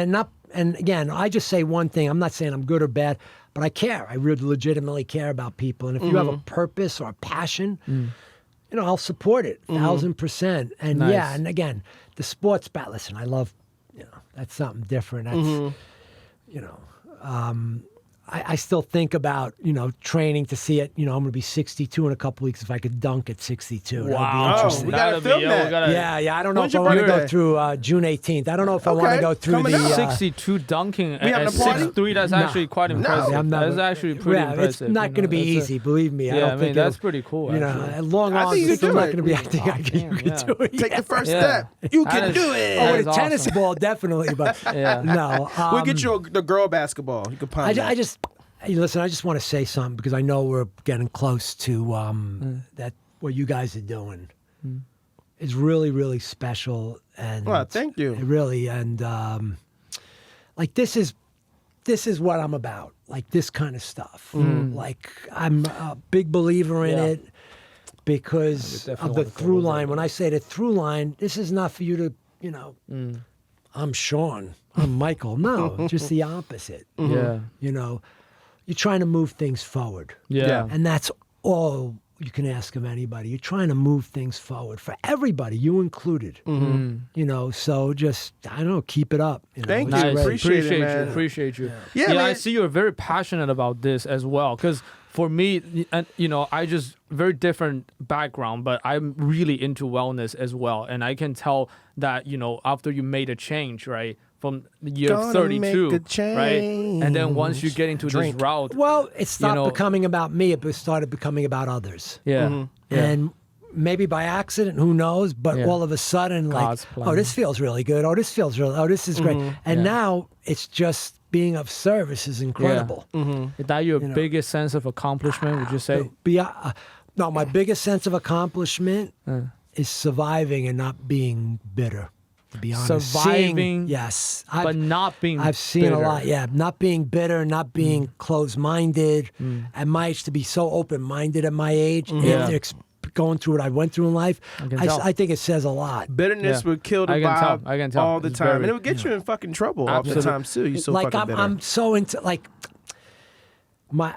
again, I just say one thing. I'm not saying I'm good or bad, but I care. I really legitimately care about people. And if you have a purpose or a passion, I'll support it 1,000%. And Nice. yeah, and again, the sports bat. Listen, I love, that's something different. That's, I still think about, training to see it. I'm going to be 62 in a couple weeks if I could dunk at 62. That would be Wow. interesting. we gotta That'd film be- that. we gotta- Yeah. I don't know When's if I your want to go birthday? through June 18th. I don't know if I want Okay, to go through coming the. up. 62 dunking at having a party? 6'3", that's actually quite impressive. I'm not- That's actually pretty yeah, impressive. It's not going to be easy, believe me. I Yeah, don't I mean, think that's it'll- pretty cool, You know, actually. at long I arms, think you it's not do going it. to be. I think you damn, could yeah. do it. Take yeah. the first Yeah. step. You That can is- do Oh, that it. with is a tennis awesome. ball, definitely. But Yeah. no, We'll get you the girl basketball. You can pawn that. I just hey, listen. I just want to say something because I know we're getting close to that. What you guys are doing is really, really special. And Well, thank you. It really and like this is what I'm about. Like this kind of stuff. Like I'm a big believer in Yeah. it because definitely of the want to through follow line. that. When I say the through line, this is not for you to I'm Sean. I'm Michael. No, just the opposite. Yeah. You're trying to move things forward. Yeah. And that's all you can ask of anybody. You're trying to move things forward for everybody, you included. So just, I don't know, keep it up. Thank you. It's Nice. great. Appreciate it, you. man. Appreciate you. Yeah, I man. see you're very passionate about this as well. Because for me, and I just very different background, but I'm really into wellness as well. And I can tell that, after you made a change, right? From the year Gonna 32, make a right? And then once you get into Drink. this route, Well, it stopped know- becoming about me. It started becoming about others. yeah. And maybe by accident, who knows? But Yeah. all of a sudden, God's like, plan. oh, this feels really good. Oh, this feels really, this is great. And now it's just being of service is incredible. Is that your biggest sense of accomplishment, would you say? No, my biggest sense of accomplishment is surviving and not being bitter. To be honest, Surviving, yes, but not being I've seen bitter. a lot. Yeah, not being bitter, not being closed-minded. At my age, to be so open-minded at my age, Yeah. after going through what I went through in life, can tell. I think it says a lot. Bitterness Yeah. would kill the I can tell. vibe I can tell. all the It's time. very- And it would get you in fucking trouble Absolutely. oftentimes, too. You're so Like fucking bitter. I'm so into like my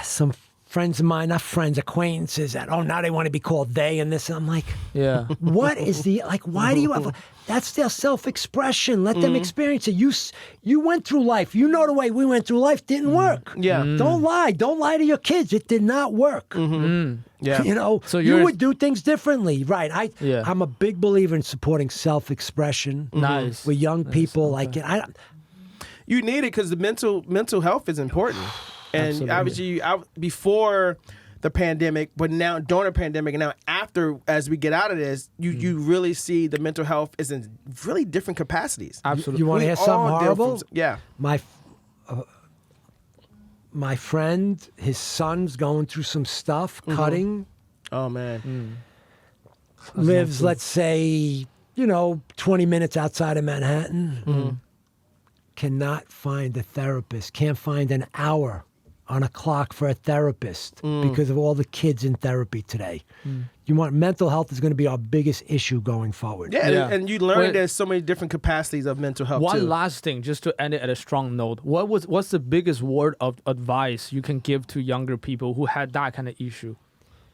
some friends of mine, not friends, acquaintances that now they want to be called they and this. And I'm like, Yeah. what is the why do you have that's their self-expression. Let Mm-hmm. them experience it. You went through life. You know the way we went through life didn't work. Mm-hmm. Yeah. Don't lie to your kids. It did not work. Yeah. So you you're- would do things differently. Right. Yeah. I'm a big believer in supporting self-expression Nice. with young people. Like you need it because the mental health is important. And obviously, before the pandemic, but now during the pandemic, and now after, as we get out of this, you really see the mental health is in really different capacities. Absolutely. You want to hear something horrible? Yeah. My friend, his son's going through some stuff, cutting. Oh man. Lives, let's say, 20 minutes outside of Manhattan. Cannot find a therapist. Can't find an hour on a clock for a therapist because of all the kids in therapy today. You want mental health is going to be our biggest issue going forward. Yeah. And you learn there's so many different capacities of mental health. One too. last thing, just to end it at a strong note. What's the biggest word of advice you can give to younger people who had that kind of issue?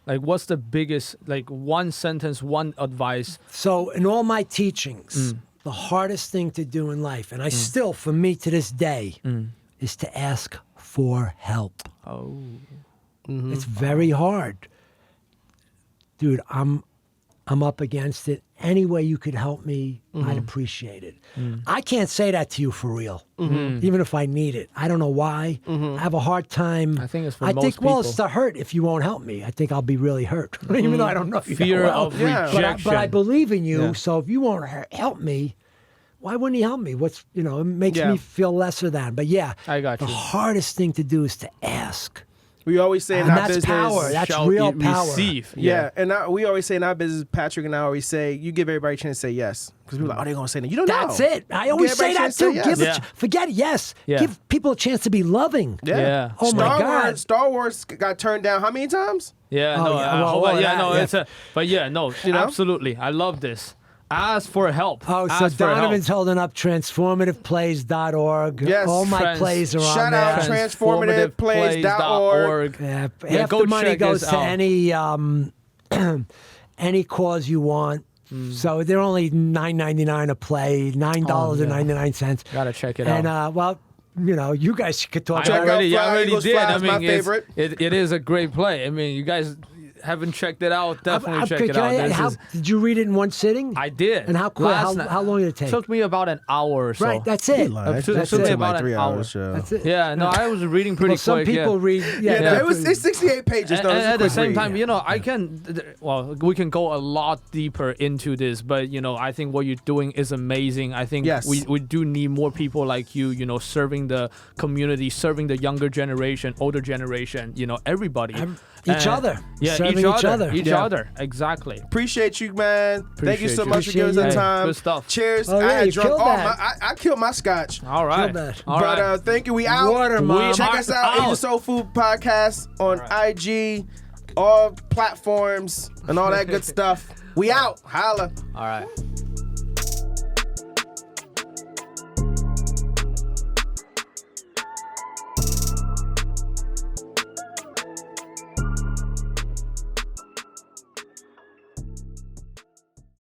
Like, what's the biggest, one sentence, one advice? So in all my teachings, the hardest thing to do in life, and I still, for me to this day, is to ask for help. Oh. It's very hard. Dude, I'm up against it. Any way you could help me, I'd appreciate it. I can't say that to you for real, even if I need it. I don't know why. I have a hard time. I think it's for most people. Well, it's the hurt if you won't help me. I think I'll be really hurt, even though I don't know if you Fear that well. of rejection. But I believe in you, so if you won't help me, why wouldn't he help me? It makes me feel lesser than. But I got the you. hardest thing to do is to ask. We always say in And our that's business, power. That's shall real it power. receive. Yeah, and we always say in our business, Patrick and I always say, you give everybody a chance to say yes. Because people are like, oh, they're going to say no. You don't know. That's it. I always say that too. Yes. Forget yes. Yeah. Give people a chance to be loving. Yeah. Oh my God. Star Wars got turned down how many times? Yeah, Oh, no, yeah. Well, it's absolutely. I love this. Ask for help. Oh, so Ask for help. Donovan's holding up transformativeplays.org. Yes. All my plays are Shout on out there. transformativeplays.org. Yeah, Yeah, half go the money check goes us to out. any cause you want. So they're only $9.99 a play, $9.99. Gotta check it out. And you guys could talk Check about out it. I already Eagles did. Fly I is mean, my favorite. it is a great play. I mean, you guys haven't checked it out, definitely check it out. Did you read it in one sitting? I did. And how quick? Last night- How long did it take? Took me about an hour or so. Right, that's it. It That's took it. me about an 3 hour. hours show. That's it. Yeah, no, I was reading pretty Well, some quick. people read. It's 68 pages though. And It's a at the quick same read. time, we can go a lot deeper into this, but I think what you're doing is amazing. I think Yes. we do need more people like you, serving the community, serving the younger generation, older generation, everybody. Each other. Yeah, Serving each other. other. Each Yeah. other. Exactly. Appreciate you, man. Thank you so Appreciate much for giving us Appreciate the you. time. Good stuff. Cheers. Oh, yeah, I had you drunk killed all that. I killed my scotch. All right. that. All But right. thank you. We out. Water, Mom. Check us out, out. Asian Soul Food Podcast on IG, all platforms, and all that good stuff. We out. Holla. All right.